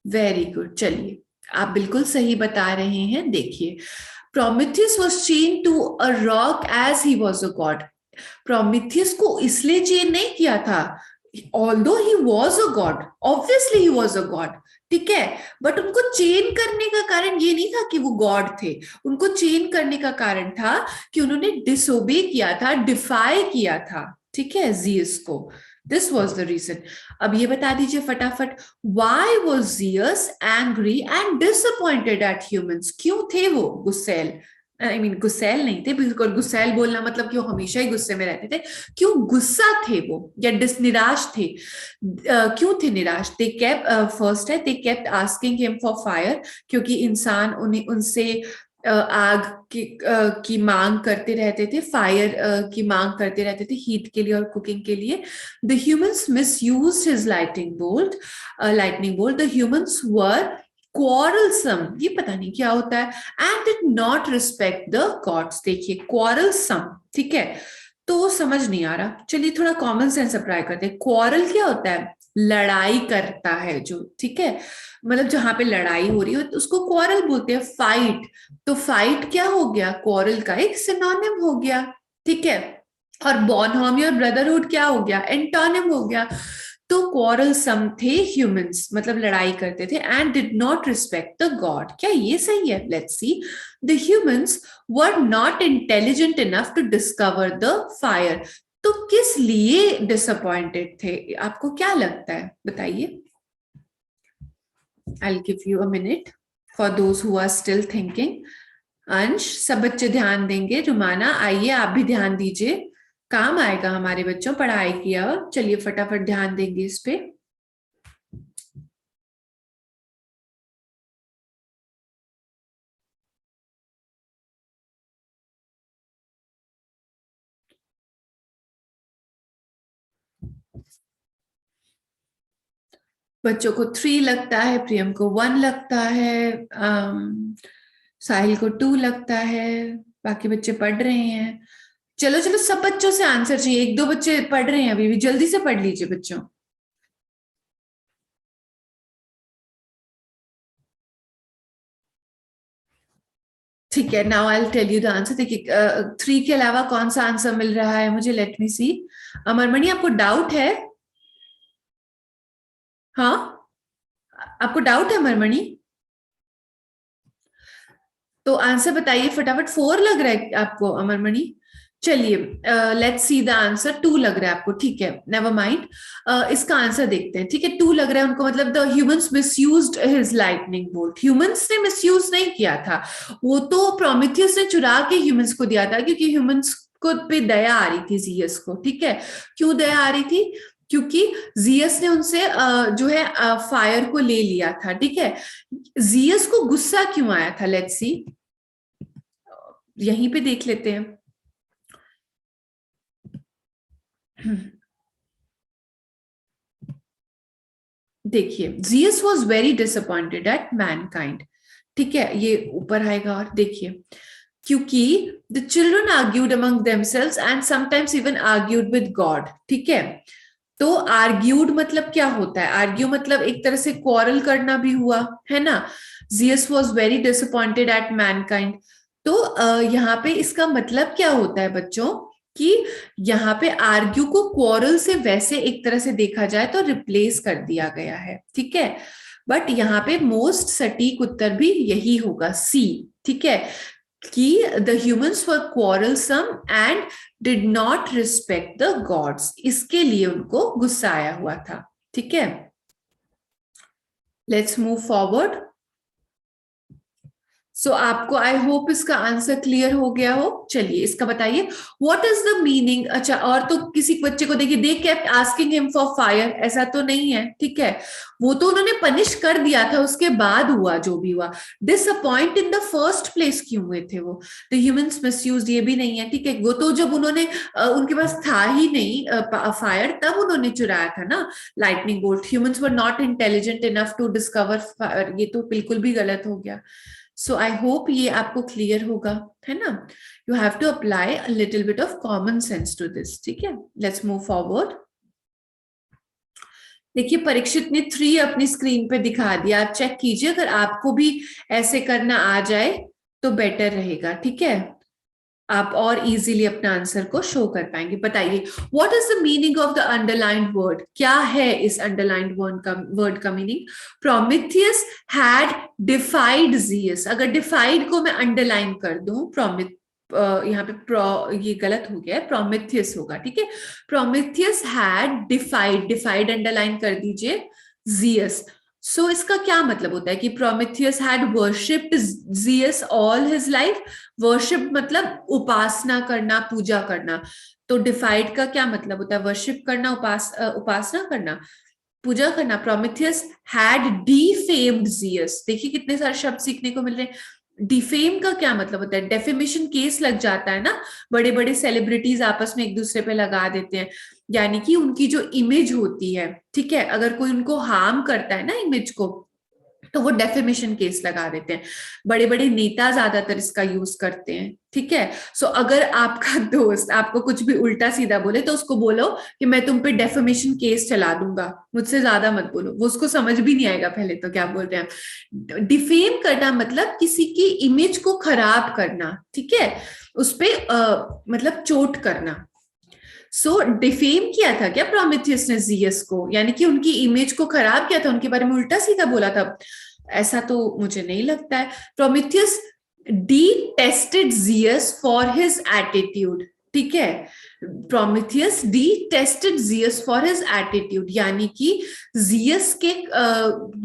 वेरी गुड। चलिए आप बिल्कुल सही बता रहे हैं। देखिए, Prometheus was chained to a rock as he was a god. Prometheus को इसलिए चेन नहीं किया था, although he was a god, obviously he was a god, ठीक है, बट उनको चेन करने का कारण ये नहीं था कि वो गॉड थे। उनको चेन करने का कारण था कि उन्होंने डिसोबे किया था, डिफाई किया था, ठीक है, जियस को। This was the reason. अब ये बता दीजिए फटाफट, why was Zeus angry and disappointed at humans? क्यों थे वो गुस्सैल, I mean गुस्सैल नहीं थे बिल्कुल, गुस्सैल बोलना मतलब कि वो हमेशा ही गुस्से में रहते थे। क्यों गुस्सा थे वो, या निराश थे, क्यों थे निराश। They kept first है, they kept asking him for fire, क्योंकि इंसान उन्हें उनसे आग की मांग करते रहते थे, फायर की मांग करते रहते थे, हीट के लिए और कुकिंग के लिए। The humans misused his lightning bolt. The humans were quarrelsome, ये पता नहीं क्या होता है, and did not respect the gods। देखिए quarrelsome, ठीक है, तो समझ नहीं आ रहा। चलिए थोड़ा कॉमन सेंस अप्लाई करते हैं। क्वारल क्या होता है, लड़ाई करता है जो, ठीक है, मतलब जहां पे लड़ाई हो रही हो तो उसको क्वारल बोलते हैं। फाइट, तो फाइट क्या हो गया, क्वारल का एक सिनोनिम हो गया, ठीक है। और बॉनहोमी और ब्रदरहुड क्या हो गया, एंटोनिम हो गया। तो क्वारलसम थे ह्यूमंस, मतलब लड़ाई करते थे, and did not respect the god. क्या ये सही है, let's see. The humans were not intelligent enough to discover the fire. तो किस लिए डिसअपॉइंटेड थे, आपको क्या लगता है, बताइए। I'll give you a minute for those who are still thinking. अंश, सब बच्चे ध्यान देंगे। रुमाना आइए आप भी ध्यान दीजिए, काम आएगा हमारे बच्चों पढ़ाई किया। और चलिए फटाफट ध्यान देंगे इस पे। बच्चों को 3 लगता है, प्रियम को 1 लगता है, साहिल को 2 लगता है, बाकी बच्चे पढ़ रहे हैं। चलो चलो सब बच्चों से आंसर चाहिए, 1-2 बच्चे पढ़ रहे हैं अभी भी, जल्दी से पढ़ लीजिए बच्चों। ठीक है, now I will tell you the answer. देखिए 3 के अलावा कौन सा आंसर मिल रहा है मुझे, लेट मी सी। अमरमणि आपको डाउट है? हाँ, आपको डाउट है अमरमणि? तो आंसर बताइए फटाफट। 4 लग रहा है आपको अमरमणि? चलिए लेट्स सी द आंसर। 2 लग रहा है आपको, ठीक है, नेवर माइंड। इसका आंसर देखते हैं, ठीक है। 2 लग रहा है उनको, मतलब the humans misused his lightning bolt. Humans ने मिसयूज नहीं किया था, वो तो प्रोमेथियस ने चुरा के ह्यूमंस को दिया था, क्योंकि ह्यूमंस को पे दया आ रही थी जियस को, ठीक है। क्यों दया आ रही थी? क्योंकि जियस ने उनसे जो है फायर को ले लिया था, ठीक है। जियस को गुस्सा क्यों आया था, लेट्स सी, यहीं पे देख लेते हैं। देखिए, Zeus was very disappointed at mankind, ठीक है, ये ऊपर आएगा। और देखिए, क्योंकि the children argued among themselves and sometimes even argued with God, ठीक है। तो आर्ग्यूड मतलब क्या होता है? आर्ग्यू मतलब एक तरह से क्वारल करना भी हुआ, है ना। Zeus was very disappointed at mankind. तो यहाँ पे इसका मतलब क्या होता है बच्चों, कि यहाँ पे आर्ग्यू को क्वारल से वैसे एक तरह से देखा जाए तो रिप्लेस कर दिया गया है, ठीक है। बट यहाँ पे मोस्ट सटीक उत्तर भी यही होगा, सी, ठीक है, कि the humans were quarrelsome and did not respect the gods, इसके लिए उनको गुस्सा आया हुआ था, ठीक है। Let's move forward. सो आपको आई होप इसका आंसर क्लियर हो गया हो। चलिए इसका बताइए, व्हाट इज द मीनिंग। अच्छा, और तो किसी बच्चे को देखिए, they kept asking him for fire, ऐसा तो नहीं है, ठीक है, वो तो उन्होंने पनिश कर दिया था, उसके बाद हुआ जो भी हुआ। Disappoint in the first place क्यों हुए थे वो? द ह्यूमंस मिसयूज्ड, ये भी नहीं है, ठीक है। वो तो जब उन्होंने उनके पास था ही नहीं फायर, तब उन्होंने चुराया था ना lightning bolt. Humans were not intelligent enough to discover fire, ये तो बिल्कुल भी गलत हो गया। सो आई होप ये आपको क्लियर होगा, है ना। You have to apply a little bit of common sense to this, ठीक है। Let's move forward. देखिए, परीक्षित ने 3 अपनी स्क्रीन पे दिखा दिया, आप चेक कीजिए, अगर आपको भी ऐसे करना आ जाए तो बेटर रहेगा, ठीक है। आप और इजीली अपना आंसर को शो कर पाएंगे। बताइए, what is the meaning of the underlined word? क्या है इस अंडरलाइंड वर्ड का meaning? Prometheus had defied Jesus. अगर डिफाइड को मैं अंडरलाइन कर दूं, यहाँ पे ये गलत हो गया है, प्रोमेथियस होगा, ठीक है। प्रोमेथियस हैड डिफाइड अंडरलाइन कर दीजिए, जियस। सो इसका क्या मतलब होता है कि Prometheus had worshipped Jesus all his life. Worship मतलब उपासना करना, पूजा करना। तो डिफाइड का क्या मतलब होता है? वर्शिप करना, उपासना करना, पूजा करना। Prometheus had defamed Jesus. देखिए कितने सारे शब्द सीखने को मिल रहे हैं। डिफेम का क्या मतलब होता है? डेफेमेशन केस लग जाता है ना, बड़े बड़े सेलिब्रिटीज आपस में एक दूसरे पे लगा देते हैं, यानी कि उनकी जो इमेज होती है, ठीक है, अगर कोई उनको हार्म करता है ना इमेज को, तो वो डेफेमेशन केस लगा देते हैं। बड़े बड़े नेता ज्यादातर इसका यूज करते हैं, ठीक है। सो अगर आपका दोस्त आपको कुछ भी उल्टा सीधा बोले तो उसको बोलो कि मैं तुम पे डेफेमेशन केस चला दूंगा, मुझसे ज्यादा मत बोलो। वो उसको समझ भी नहीं आएगा पहले तो क्या बोल रहे हैं। डिफेम करना मतलब किसी की इमेज को खराब करना, ठीक है, उस पे मतलब चोट करना। सो डिफेम किया था क्या प्रोमेथियस ने जियस को, यानी कि उनकी इमेज को खराब किया था, उनके बारे में उल्टा सीधा बोला था? ऐसा तो मुझे नहीं लगता है। Prometheus detested Jesus for his attitude, ठीक है। Prometheus detested Jesus for his attitude, यानी कि जियस के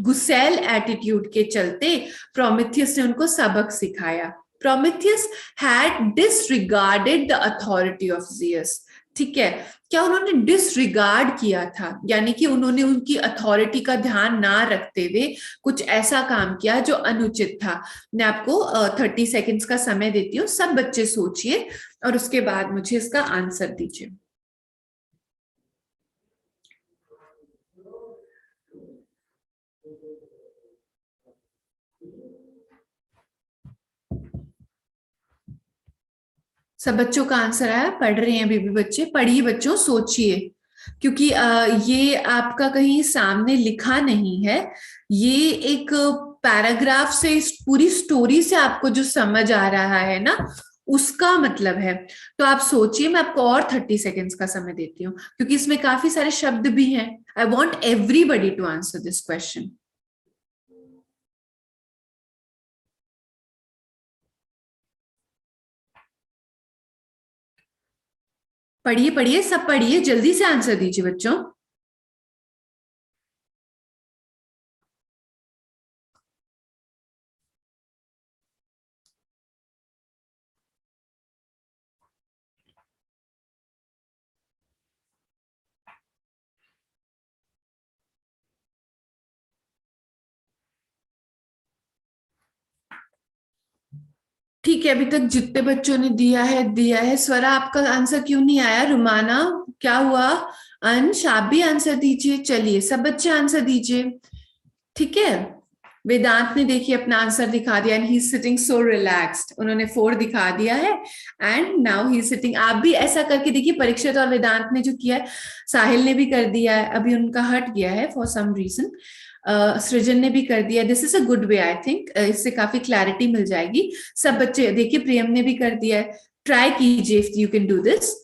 गुस्सैल एटीट्यूड के चलते प्रोमेथियस ने उनको सबक सिखाया। Prometheus had disregarded the authority of Jesus, ठीक है। क्या उन्होंने डिसरिगार्ड किया था, यानी कि उन्होंने उनकी अथॉरिटी का ध्यान ना रखते हुए कुछ ऐसा काम किया जो अनुचित था। मैं आपको 30 सेकेंड्स का समय देती हूँ, सब बच्चे सोचिए और उसके बाद मुझे इसका आंसर दीजिए। सब बच्चों का आंसर आया? पढ़ रहे हैं अभी भी बच्चे? पढ़िए बच्चों, सोचिए। क्योंकि ये आपका कहीं सामने लिखा नहीं है, ये एक पैराग्राफ से, इस पूरी स्टोरी से आपको जो समझ आ रहा है ना, उसका मतलब है। तो आप सोचिए, मैं आपको और 30 सेकेंड्स का समय देती हूँ, क्योंकि इसमें काफी सारे शब्द भी हैं। I want everybody to answer this question. पढ़िए पढ़िए, सब पढ़िए, जल्दी से आंसर दीजिए बच्चों। ठीक है, अभी तक जितने बच्चों ने दिया है। स्वरा, आपका आंसर क्यों नहीं आया? रुमाना, क्या हुआ? अंश, आप भी आंसर दीजिए। चलिए, सब बच्चे आंसर दीजिए, ठीक है। वेदांत ने देखिए अपना आंसर दिखा दिया, and he is sitting so relaxed. उन्होंने 4 दिखा दिया है, and now he is sitting. आप भी ऐसा करके देखिए, परीक्षित और वेदांत ने जो किया है, साहिल ने भी कर दिया है, अभी उनका हट गया है फॉर सम रीजन। सृजन ने भी कर दिया। This is a good way, I think इससे काफी क्लैरिटी मिल जाएगी। सब बच्चे देखिए, प्रियम ने भी कर दिया है। ट्राई कीजिए if you can do this.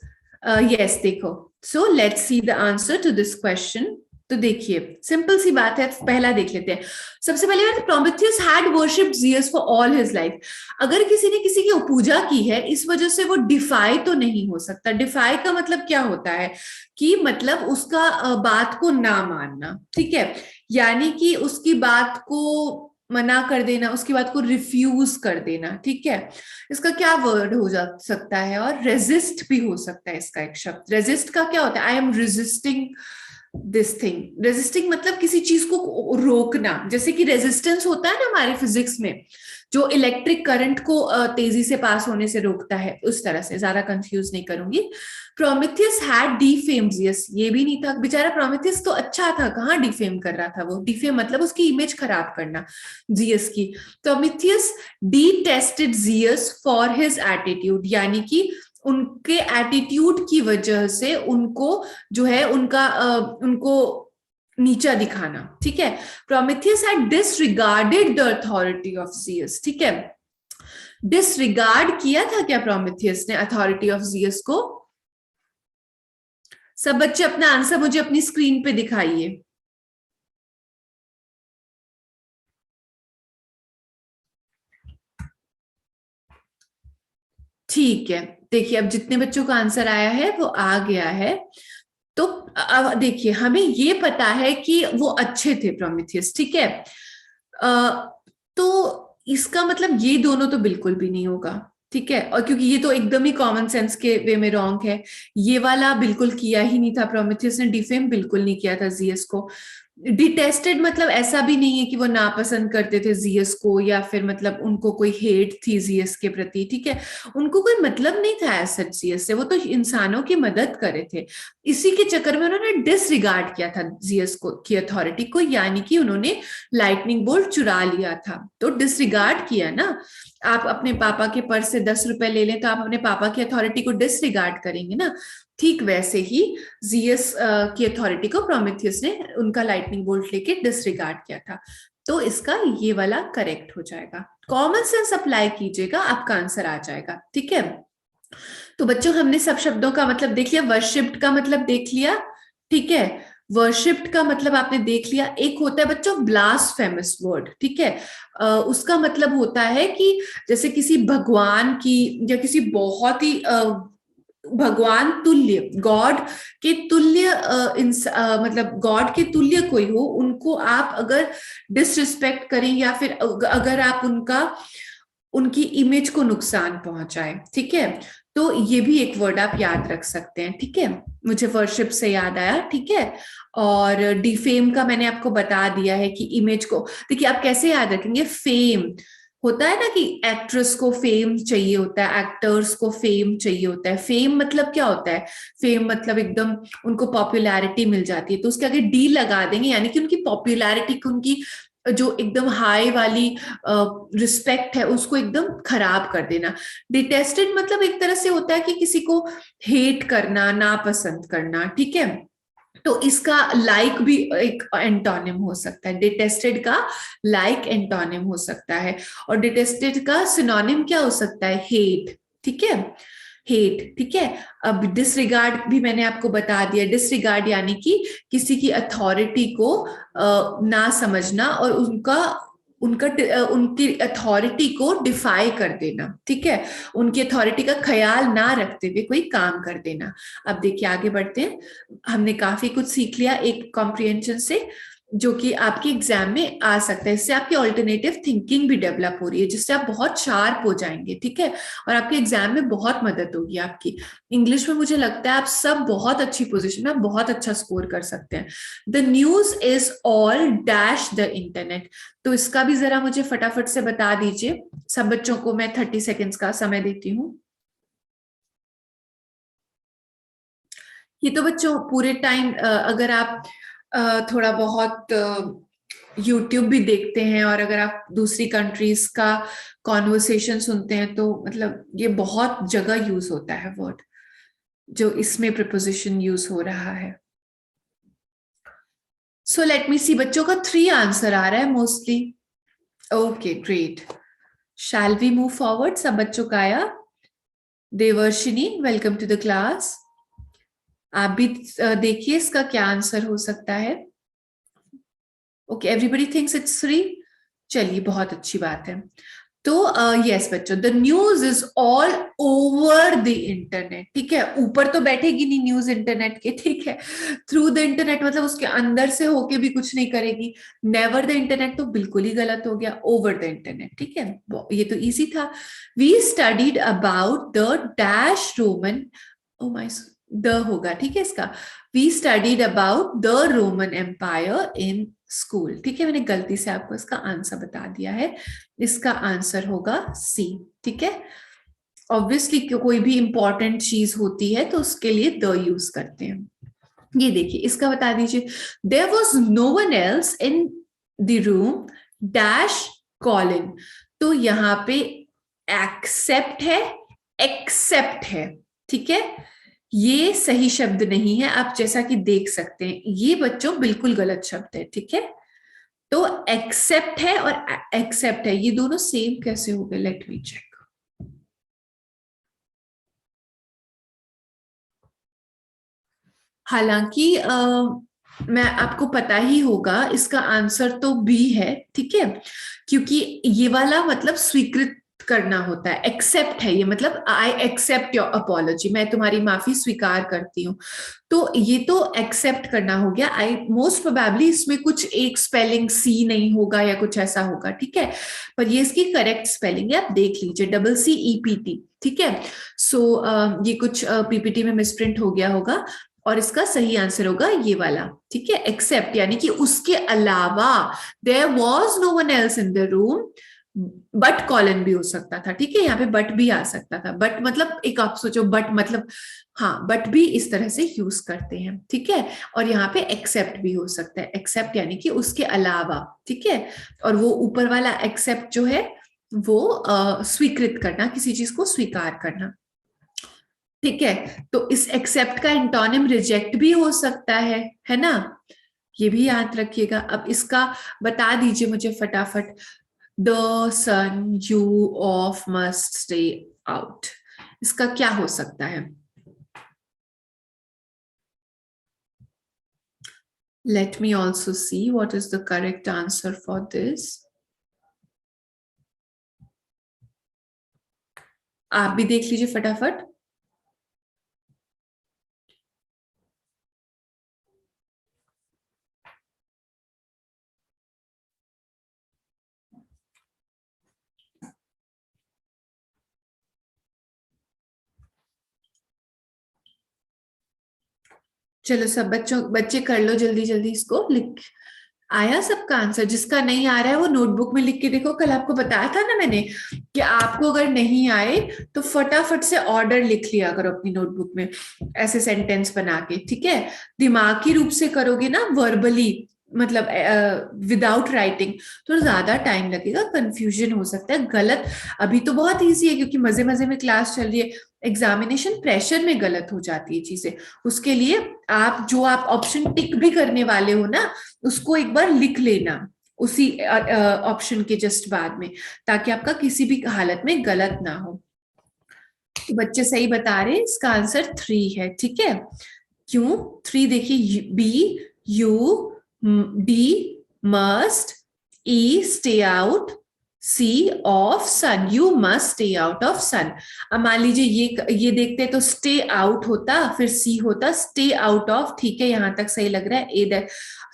Yes, देखो, so let's see the answer to this question. तो देखिए, सिंपल सी बात है, पहला देख लेते हैं। सबसे पहले बात, Prometheus had worshipped Zeus for all his life. अगर किसी ने किसी की पूजा की है, इस वजह से वो डिफाई तो नहीं हो सकता। डिफाई का मतलब क्या होता है कि मतलब उसका बात को ना मानना, ठीक है, यानी कि उसकी बात को मना कर देना, उसकी बात को रिफ्यूज कर देना, ठीक है। इसका क्या वर्ड हो जा सकता है? और रेजिस्ट भी हो सकता है इसका एक शब्द। रेजिस्ट का क्या होता है? I am resisting this thing. Resisting मतलब किसी चीज को रोकना, जैसे कि रेजिस्टेंस होता है ना हमारे फिजिक्स में, जो इलेक्ट्रिक करंट को तेजी से पास होने से रोकता है, उस तरह से। ज्यादा कंफ्यूज नहीं करूंगी। प्रोमेथियस हैड डिफेम्ड ज़ीयस, ये भी नहीं था बेचारा। प्रोमेथियस तो अच्छा था, कहाँ डिफेम कर रहा था वो? डिफेम मतलब उसकी इमेज खराब करना, ज़ीयस की। Prometheus detested Zeus for his attitude, यानी कि उनके एटीट्यूड की वजह से उनको जो है उनको नीचा दिखाना, ठीक है। Prometheus had disregarded the authority of Zeus, ठीक है। डिसरिगार्ड किया था क्या प्रोमेथियस ने अथॉरिटी ऑफ ज़ीयस को? सब बच्चे अपना आंसर मुझे अपनी स्क्रीन पे दिखाइए। ठीक है, देखिए, अब जितने बच्चों का आंसर आया है वो आ गया है। तो अब देखिए, हमें ये पता है कि वो अच्छे थे प्रोमेथियस, ठीक है। तो इसका मतलब ये दोनों तो बिल्कुल भी नहीं होगा, ठीक है। और क्योंकि ये तो एकदम ही कॉमन सेंस के वे में रॉन्ग है। ये वाला बिल्कुल किया ही नहीं था प्रोमेथियस ने, डिफेम बिल्कुल नहीं किया था ज़ीयस को। डिटेस्टेड मतलब ऐसा भी नहीं है कि वो नापसंद करते थे ज़ीयस को, या फिर मतलब उनको कोई हेट थी ज़ीयस के प्रति, ठीक है। उनको कोई मतलब नहीं था ऐसा ज़ीयस से, वो तो इंसानों की मदद करे थे। इसी के चक्कर में उन्होंने डिसरिगार्ड किया था ज़ीयस को की अथॉरिटी को, यानी कि उन्होंने लाइटनिंग बोल्ट चुरा लिया था। तो डिसरिगार्ड किया ना। आप अपने पापा के पर्स से 10 रुपए ले लें तो आप अपने पापा की अथॉरिटी को डिसरिगार्ड करेंगे ना। ठीक वैसे ही ज़ीयस की अथॉरिटी को प्रोमेथियस ने उनका लाइटनिंग बोल्ट लेके डिसरिगार्ड किया था। तो इसका ये वाला करेक्ट हो जाएगा। कॉमन सेंस अप्लाई कीजिएगा, आपका आंसर आ जाएगा, ठीक है। तो बच्चों, हमने सब शब्दों का मतलब देख लिया। वर्शिप्ड का मतलब देख लिया, ठीक है। वर्शिप्ड का मतलब आपने देख लिया। एक होता है बच्चों ब्लास्फेमस वर्ड, ठीक है। उसका मतलब होता है कि जैसे किसी भगवान की या किसी बहुत ही भगवान तुल्य, गॉड के तुल्य मतलब गॉड के तुल्य कोई हो, उनको आप अगर डिसरिस्पेक्ट करें या फिर अगर आप उनकी इमेज को नुकसान पहुंचाए, ठीक है। तो ये भी एक वर्ड आप याद रख सकते हैं, ठीक है। मुझे वर्शिप से याद आया, ठीक है। और डिफेम का मैंने आपको बता दिया है कि इमेज को, देखिए आप कैसे याद रखेंगे। फेम होता है ना कि एक्ट्रेस को फेम चाहिए होता है, एक्टर्स को फेम चाहिए होता है। फेम मतलब क्या होता है? फेम मतलब एकदम उनको पॉपुलैरिटी मिल जाती है, तो उसके आगे डी लगा देंगे, यानी कि उनकी पॉपुलैरिटी को, उनकी जो एकदम हाई वाली रिस्पेक्ट है, उसको एकदम खराब कर देना। डिटेस्टेड मतलब एक तरह से होता है कि किसी को हेट करना, नापसंद करना, ठीक है। तो इसका लाइक भी एक एंटोनिम हो सकता है, डिटेस्टेड का लाइक एंटोनिम हो सकता है, और डिटेस्टेड का सिनोनिम क्या हो सकता है, हेट, ठीक है, हेट, ठीक है। अब डिसरिगार्ड भी मैंने आपको बता दिया, डिसरिगार्ड यानी कि किसी की अथॉरिटी को ना समझना और उनकी अथॉरिटी को डिफाई कर देना, ठीक है, उनकी अथॉरिटी का ख्याल ना रखते हुए कोई काम कर देना। अब देखिए आगे बढ़ते हैं, हमने काफी कुछ सीख लिया एक कॉम्प्रिहेंशन से, जो कि आपके एग्जाम में आ सकता है। इससे आपकी ऑल्टरनेटिव थिंकिंग भी डेवलप हो रही है, जिससे आप बहुत शार्प हो जाएंगे, ठीक है, और आपके एग्जाम में बहुत मदद होगी आपकी। इंग्लिश में मुझे लगता है आप सब बहुत अच्छी पोजीशन में, आप बहुत अच्छा स्कोर कर सकते हैं। The news is all dash the internet, तो इसका भी जरा मुझे फटाफट से बता दीजिए। सब बच्चों को मैं 30 सेकेंड्स का समय देती हूँ। ये तो बच्चों पूरे टाइम अगर आप थोड़ा बहुत YouTube भी देखते हैं और अगर आप दूसरी कंट्रीज का कॉन्वर्सेशन सुनते हैं तो मतलब ये बहुत जगह यूज होता है वर्ड, जो इसमें प्रीपोजिशन यूज हो रहा है। सो लेट मी सी, बच्चों का 3 आंसर आ रहा है mostly. Okay great, shall we move forward? सब बच्चों का आया? Devarshini, welcome to the class. आप भी देखिए इसका क्या आंसर हो सकता है। Okay, everybody thinks it's 3। चलिए बहुत अच्छी बात है। तो यस बच्चों, the news is all over the internet, ठीक है, ऊपर तो बैठेगी नहीं न्यूज इंटरनेट के, ठीक है, थ्रू द इंटरनेट मतलब उसके अंदर से होके भी कुछ नहीं करेगी। नेवर द इंटरनेट तो बिल्कुल ही गलत हो गया, ओवर द इंटरनेट, ठीक है, ये तो इजी था। We studied about the dash Roman, oh my, the होगा, ठीक है इसका, we studied about the Roman empire in school, ठीक है, मैंने गलती से आपको इसका आंसर बता दिया है, इसका आंसर होगा सी, ठीक है। ऑब्वियसली कोई भी इंपॉर्टेंट चीज होती है तो उसके लिए द यूज करते हैं। ये देखिए इसका बता दीजिए, there was no one else in the room dash Colin, तो यहाँ पे एक्सेप्ट है, एक्सेप्ट है, ठीक है, ये सही शब्द नहीं है, आप जैसा कि देख सकते हैं, ये बच्चों बिल्कुल गलत शब्द है, ठीक है। तो एक्सेप्ट है और एक्सेप्ट है, ये दोनों सेम कैसे हो गए? Let me check. हालांकि मैं आपको पता ही होगा इसका आंसर तो बी है, ठीक है, क्योंकि ये वाला मतलब स्वीकृत करना होता है, एक्सेप्ट है ये मतलब आई एक्सेप्ट योर अपॉलॉजी, मैं तुम्हारी माफी स्वीकार करती हूँ, तो ये तो एक्सेप्ट करना हो गया। आई मोस्ट प्रोबेबली इसमें कुछ एक स्पेलिंग सी नहीं होगा या कुछ ऐसा होगा, ठीक है, पर ये इसकी करेक्ट स्पेलिंग है, आप देख लीजिए, CCEPT, ठीक है। सो ये कुछ पीपीटी में मिसप्रिंट हो गया होगा और इसका सही आंसर होगा ये वाला, ठीक है, एक्सेप्ट यानी कि उसके अलावा, there was no one else in the room, but Colin भी हो सकता था, ठीक है, यहाँ पे बट भी आ सकता था, बट मतलब एक आप सोचो बट मतलब, हाँ बट भी इस तरह से यूज करते हैं, ठीक है, और यहाँ पे एक्सेप्ट भी हो सकता है, एक्सेप्ट यानी कि उसके अलावा, ठीक है, और वो ऊपर वाला एक्सेप्ट जो है वो स्वीकृत करना, किसी चीज को स्वीकार करना, ठीक है। तो इस एक्सेप्ट का एंटोनिम रिजेक्ट भी हो सकता है ना, ये भी याद रखिएगा। अब इसका बता दीजिए मुझे फटाफट, the sun you of must stay out, इसका क्या हो सकता है? Let me also see what is the correct answer for this. आप भी देख लीजिए फटाफट। चलो सब बच्चे कर लो जल्दी जल्दी इसको, लिख आया सबका आंसर? जिसका नहीं आ रहा है वो नोटबुक में लिख के देखो, कल आपको बताया था ना मैंने कि आपको अगर नहीं आए तो फटाफट से ऑर्डर लिख लिया करो अपनी नोटबुक में, ऐसे सेंटेंस बना के, ठीक है, दिमागी रूप से करोगे ना, वर्बली मतलब विदाउट राइटिंग तो ज्यादा टाइम लगेगा, कंफ्यूजन हो सकता है, गलत। अभी तो बहुत इजी है क्योंकि मजे मजे में क्लास चल रही है, एग्जामिनेशन प्रेशर में गलत हो जाती है चीजें। उसके लिए आप ऑप्शन टिक भी करने वाले हो ना, उसको एक बार लिख लेना उसी ऑप्शन के जस्ट बाद में, ताकि आपका किसी भी हालत में गलत ना हो। तो बच्चे सही बता रहे हैं, इसका आंसर 3 है। ठीक है, क्यों 3? देखिए, B you, D must, E stay out, C of sun, you must stay out of sun. अब मान लीजिए ये देखते हैं तो स्टे आउट होता, फिर सी होता स्टे आउट ऑफ। ठीक है, यहां तक सही लग रहा है। A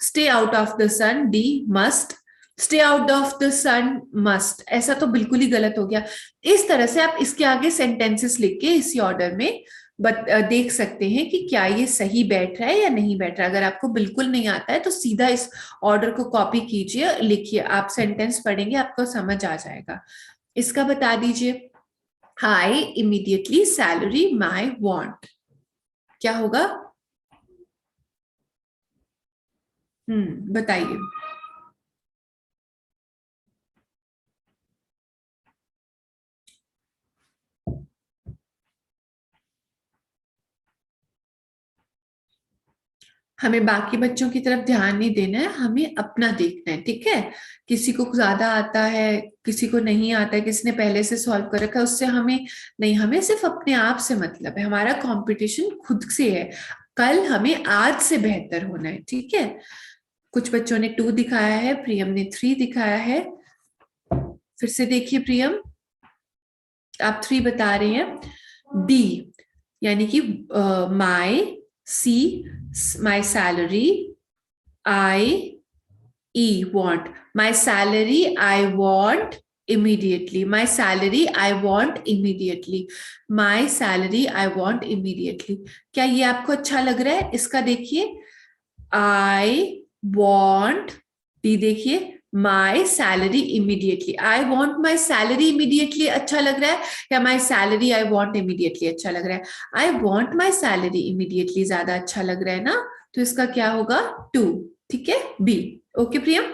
stay out of the sun, D must stay out of the sun must, ऐसा तो बिल्कुल ही गलत हो गया। इस तरह से आप इसके आगे सेंटेंसेस लिख के इसी ऑर्डर में देख सकते हैं कि क्या ये सही बैठ रहा है या नहीं बैठ रहा है। अगर आपको बिल्कुल नहीं आता है तो सीधा इस ऑर्डर को कॉपी कीजिए, लिखिए, आप सेंटेंस पढ़ेंगे आपको समझ आ जाएगा। इसका बता दीजिए, I immediately salary my want, क्या होगा? बताइए। हमें बाकी बच्चों की तरफ ध्यान नहीं देना है, हमें अपना देखना है। ठीक है, किसी को ज्यादा आता है, किसी को नहीं आता है, किसी ने पहले से सॉल्व कर रखा है, उससे हमें नहीं, हमें सिर्फ अपने आप से मतलब है। हमारा कंपटीशन खुद से है, कल हमें आज से बेहतर होना है। ठीक है, कुछ बच्चों ने 2 दिखाया है, प्रियम ने 3 दिखाया है। फिर से देखिए प्रियम, आप 3 बता रहे हैं। डी यानी कि माई, सी my salary, I want, my salary I want immediately, my salary I want immediately, my salary I want immediately। क्या ये आपको अच्छा लग रहा है? इसका देखिए, I want, डी देखिए, my salary immediately, I want my salary immediately अच्छा लग रहा है या my salary I want immediately अच्छा लग रहा है? I want my salary immediately ज्यादा अच्छा लग रहा है ना, तो इसका क्या होगा? 2। ठीक है, बी। ओके प्रियम,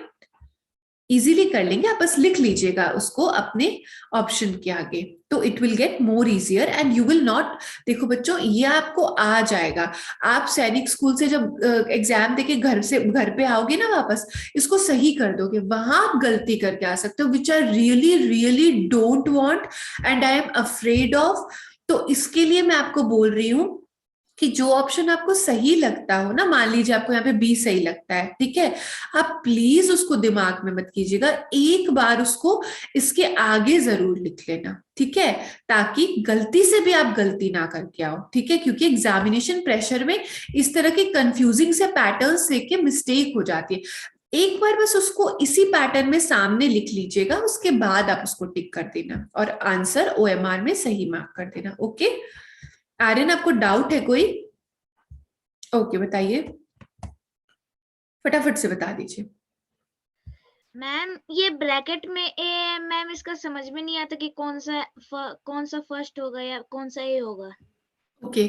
इजीली कर लेंगे, आप बस लिख लीजिएगा उसको अपने ऑप्शन के आगे, तो it will get more easier and you will not. देखो बच्चों, ये आपको आ जाएगा। आप सैनिक स्कूल से जब एग्जाम देके घर पे आओगे ना वापस, इसको सही कर दोगे, वहां आप गलती करके आ सकते हो, which I really really don't want and I am afraid of. तो इसके लिए मैं आपको बोल रही हूँ कि जो ऑप्शन आपको सही लगता हो ना, मान लीजिए आपको यहाँ पे बी सही लगता है, ठीक है, आप प्लीज उसको दिमाग में मत कीजिएगा, एक बार उसको इसके आगे जरूर लिख लेना। ठीक है, ताकि गलती से भी आप गलती ना करके आओ। ठीक है, क्योंकि एग्जामिनेशन प्रेशर में इस तरह के कंफ्यूजिंग से पैटर्न्स लेके मिस्टेक हो जाती है। एक बार बस उसको इसी पैटर्न में सामने लिख लीजिएगा, उसके बाद आप उसको टिक कर देना और आंसर OMR में सही मार्क कर देना। ओके आर्यन, आपको डाउट है कोई? ओके बताइए, फटाफट से बता दीजिए। मैम ये ब्रैकेट में ए, मैम इसका समझ में नहीं आता कि कौन सा फर्स्ट होगा या कौन सा ए होगा। ओके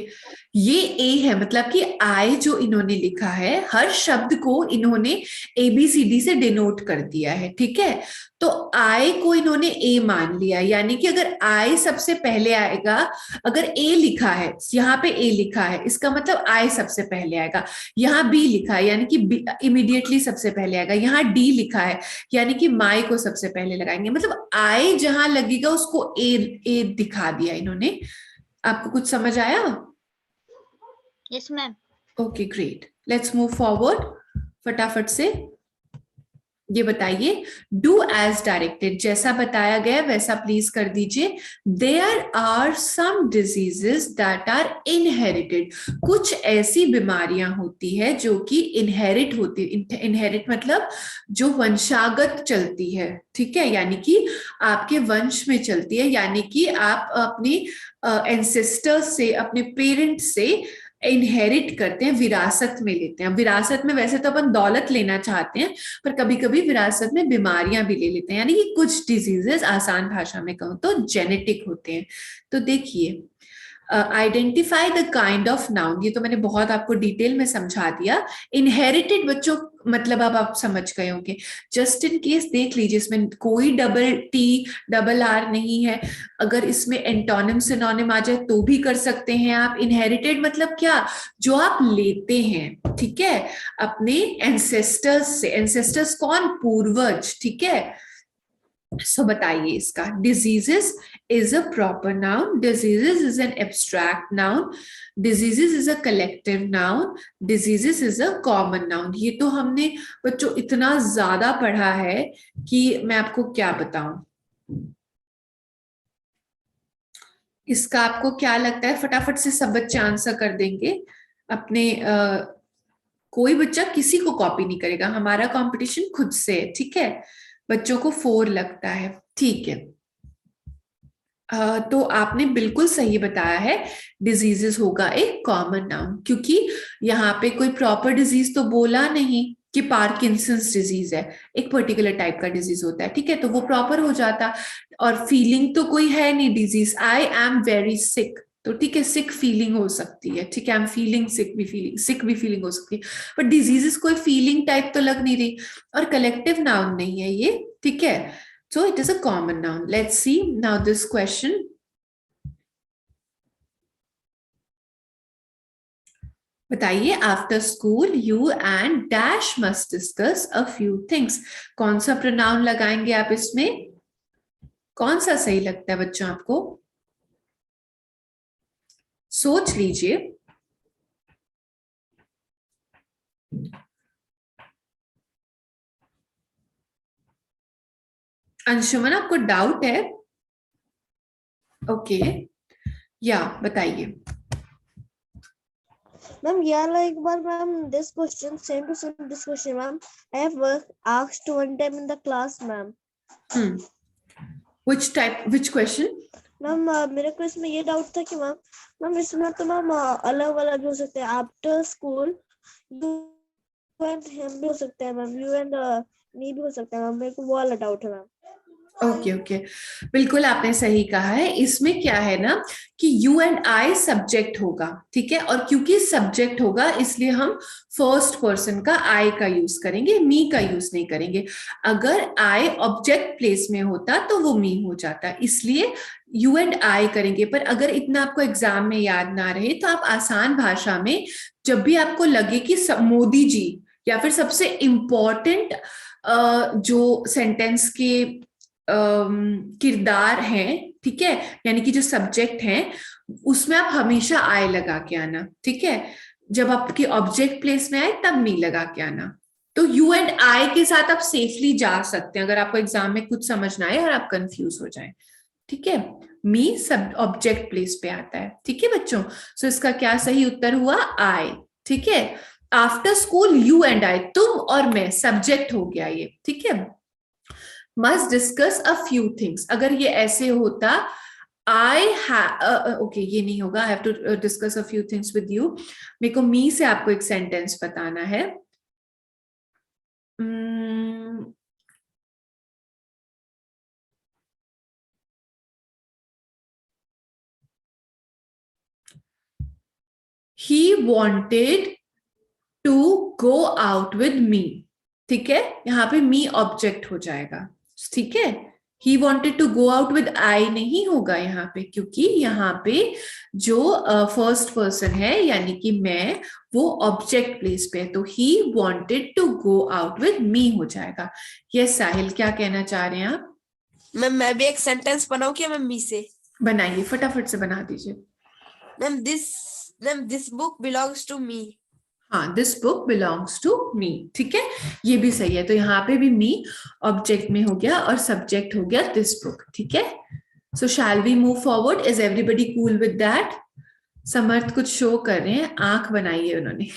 ये ए है, मतलब कि आई जो इन्होंने लिखा है, हर शब्द को इन्होंने ABCD से डिनोट कर दिया है। ठीक है, तो आई को इन्होंने ए मान लिया, यानी कि अगर आई सबसे पहले आएगा, अगर ए लिखा है, यहाँ पे ए लिखा है, इसका मतलब आई सबसे पहले आएगा। यहाँ बी लिखा है यानी कि इमीडिएटली सबसे पहले आएगा। यहाँ डी लिखा है यानी कि माई को सबसे पहले लगाएंगे। मतलब आई जहां लगेगा उसको ए दिखा दिया इन्होंने। आपको कुछ समझ आया? Yes ma'am. Okay great, let's move forward. फटाफट से ये बताइए, डू एज डायरेक्टेड, जैसा बताया गया वैसा प्लीज कर दीजिए। There are some diseases that are inherited, कुछ ऐसी बीमारियां होती है जो कि इनहेरिट होती, इनहेरिट मतलब जो वंशागत चलती है। ठीक है, यानी कि आपके वंश में चलती है, यानी कि आप अपने एंसेस्टर्स से, अपने पेरेंट्स से इनहेरिट करते हैं, विरासत में लेते हैं। विरासत में वैसे तो अपन दौलत लेना चाहते हैं, पर कभी कभी विरासत में बीमारियां भी ले लेते हैं, यानी कि कुछ डिजीजेस, आसान भाषा में कहूं तो जेनेटिक होते हैं। तो देखिए, identify the kind of noun, ये तो मैंने बहुत आपको डिटेल में समझा दिया। इनहेरिटेड बच्चों मतलब अब आप समझ गए होंगे। जस्ट इन केस देख लीजिए, इसमें कोई डबल टी डबल आर नहीं है, अगर इसमें एंटोनिम सिनोनिम आ जाए तो भी कर सकते हैं आप। इनहेरिटेड मतलब क्या, जो आप लेते हैं, ठीक है, अपने एंसेस्टर्स से। एंसेस्टर्स कौन, पूर्वज, ठीक है। सो बताइए इसका, diseases is a proper noun, diseases is an abstract noun, diseases is a collective noun, diseases is a common noun. ये तो हमने बच्चों इतना ज्यादा पढ़ा है कि मैं आपको क्या बताऊं। इसका आपको क्या लगता है, फटाफट से सब बच्चे आंसर कर देंगे अपने। कोई बच्चा किसी को कॉपी नहीं करेगा, हमारा कंपटीशन खुद से, ठीक है। बच्चों को 4 लगता है, ठीक है। तो आपने बिल्कुल सही बताया है, डिजीजेस होगा एक कॉमन नाउन, क्योंकि यहाँ पे कोई प्रॉपर डिजीज तो बोला नहीं कि पार्किंसंस डिजीज है, एक पर्टिकुलर टाइप का डिजीज होता है, ठीक है, तो वो प्रॉपर हो जाता। और फीलिंग तो कोई है नहीं disease, I am very sick, तो ठीक है, सिक फीलिंग हो सकती है, ठीक है, आई एम फीलिंग सिक भी फीलिंग हो सकती है, बट डिजीजेस कोई फीलिंग टाइप तो लग नहीं रही, और कलेक्टिव नाउन नहीं है ये, ठीक है। So it is a common noun. Let's see now this question. बताइए, after school you and dash must discuss a few things. कौन सा प्रोनाउन लगाएंगे आप इसमें, कौन सा सही लगता है बच्चों आपको, सोच लीजिए। अंशुमन आपको डाउट है, ओके, या बताइए। Ma'am, yeah, like, but ma'am, this question, same to same this question, ma'am. I have asked one time in the class, ma'am. Which type, which question? Ma'am मेरे को इसमें ये डाउट था कि मैम इसमें तो मैम अलग अलग भी हो सकते हैं, after school you and him भी हो सकते हैं मैम, यू एंड मी भी हो सकता है मैम, मेरे को वो वाला डाउट है मैम। ओके ओके, बिल्कुल आपने सही कहा है। इसमें क्या है ना कि यू एंड आई सब्जेक्ट होगा, ठीक है, और क्योंकि सब्जेक्ट होगा इसलिए हम फर्स्ट पर्सन का आई का यूज करेंगे, मी का यूज नहीं करेंगे। अगर आई ऑब्जेक्ट प्लेस में होता तो वो मी हो जाता, इसलिए यू एंड आई करेंगे। पर अगर इतना आपको एग्जाम में याद ना रहे तो आप आसान भाषा में, जब भी आपको लगे कि मोदी जी या फिर सबसे इंपॉर्टेंट जो सेंटेंस के किरदार हैं, ठीक है, यानी कि जो सब्जेक्ट हैं, उसमें आप हमेशा आई लगा के आना, ठीक है। जब आपके ऑब्जेक्ट प्लेस में आए तब मी लगा के आना। तो यू एंड आई के साथ आप सेफली जा सकते हैं अगर आपको एग्जाम में कुछ समझ ना आए और आप कंफ्यूज हो जाएं, ठीक है। मी सब ऑब्जेक्ट प्लेस पे आता है, ठीक है बच्चों। सो इसका क्या सही उत्तर हुआ, आई, ठीक है। After school you and I, तुम और मैं, सब्जेक्ट हो गया ये, ठीक है। Must discuss a few things, अगर ये ऐसे होता ओके, ये नहीं होगा, I have to discuss a few things with you. मेरे को मी से आपको एक सेंटेंस बताना है। He wanted to go out with me, ठीक है, यहाँ पे मी ऑब्जेक्ट हो जाएगा, ठीक है। He wanted to go out with I नहीं होगा यहाँ पे, क्योंकि यहाँ पे जो फर्स्ट पर्सन है यानी कि मैं, वो ऑब्जेक्ट प्लेस पे है, तो he wanted to go out with me हो जाएगा। यस साहिल, क्या कहना चाह रहे हैं आप? मैं भी एक सेंटेंस बनाऊं क्या मैम मी से? बनाइए, फटाफट से बना दीजिए। Ma'am this book belongs to me. हाँ, this book belongs to me, ठीक है, ये भी सही है। तो यहाँ पे भी मी ऑब्जेक्ट में हो गया और सब्जेक्ट हो गया दिस बुक, ठीक है। So shall we move forward, is everybody cool with that? Samarth कुछ शो कर रहे हैं, आंख बनाई है उन्होंने।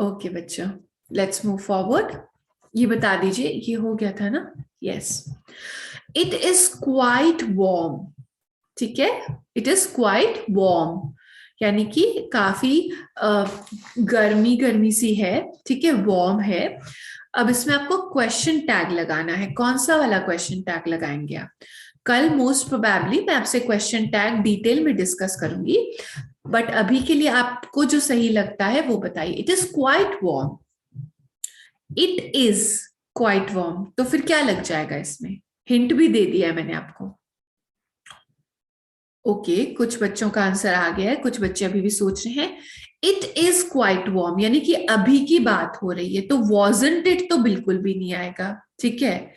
ओके बच्चों, लेट्स मूव फॉरवर्ड। ये बता दीजिए, ये हो गया था ना, yes. It is quite warm, ठीक है, इट इज क्वाइट वार्म यानी कि काफी गर्मी सी है, ठीक है, वार्म है। अब इसमें आपको क्वेश्चन टैग लगाना है। कौन सा वाला क्वेश्चन टैग लगाएंगे आप? कल मोस्ट प्रोबेबली मैं आपसे क्वेश्चन टैग डिटेल में डिस्कस करूंगी, बट अभी के लिए आपको जो सही लगता है वो बताइए। It is quite warm, it is quite warm, तो फिर क्या लग जाएगा इसमें? हिंट भी दे दिया है मैंने आपको। ओके, कुछ बच्चों का आंसर आ गया है, कुछ बच्चे अभी भी सोच रहे हैं। इट इज क्वाइट वार्म यानी कि अभी की बात हो रही है, तो वॉजंट इट तो बिल्कुल भी नहीं आएगा, ठीक है।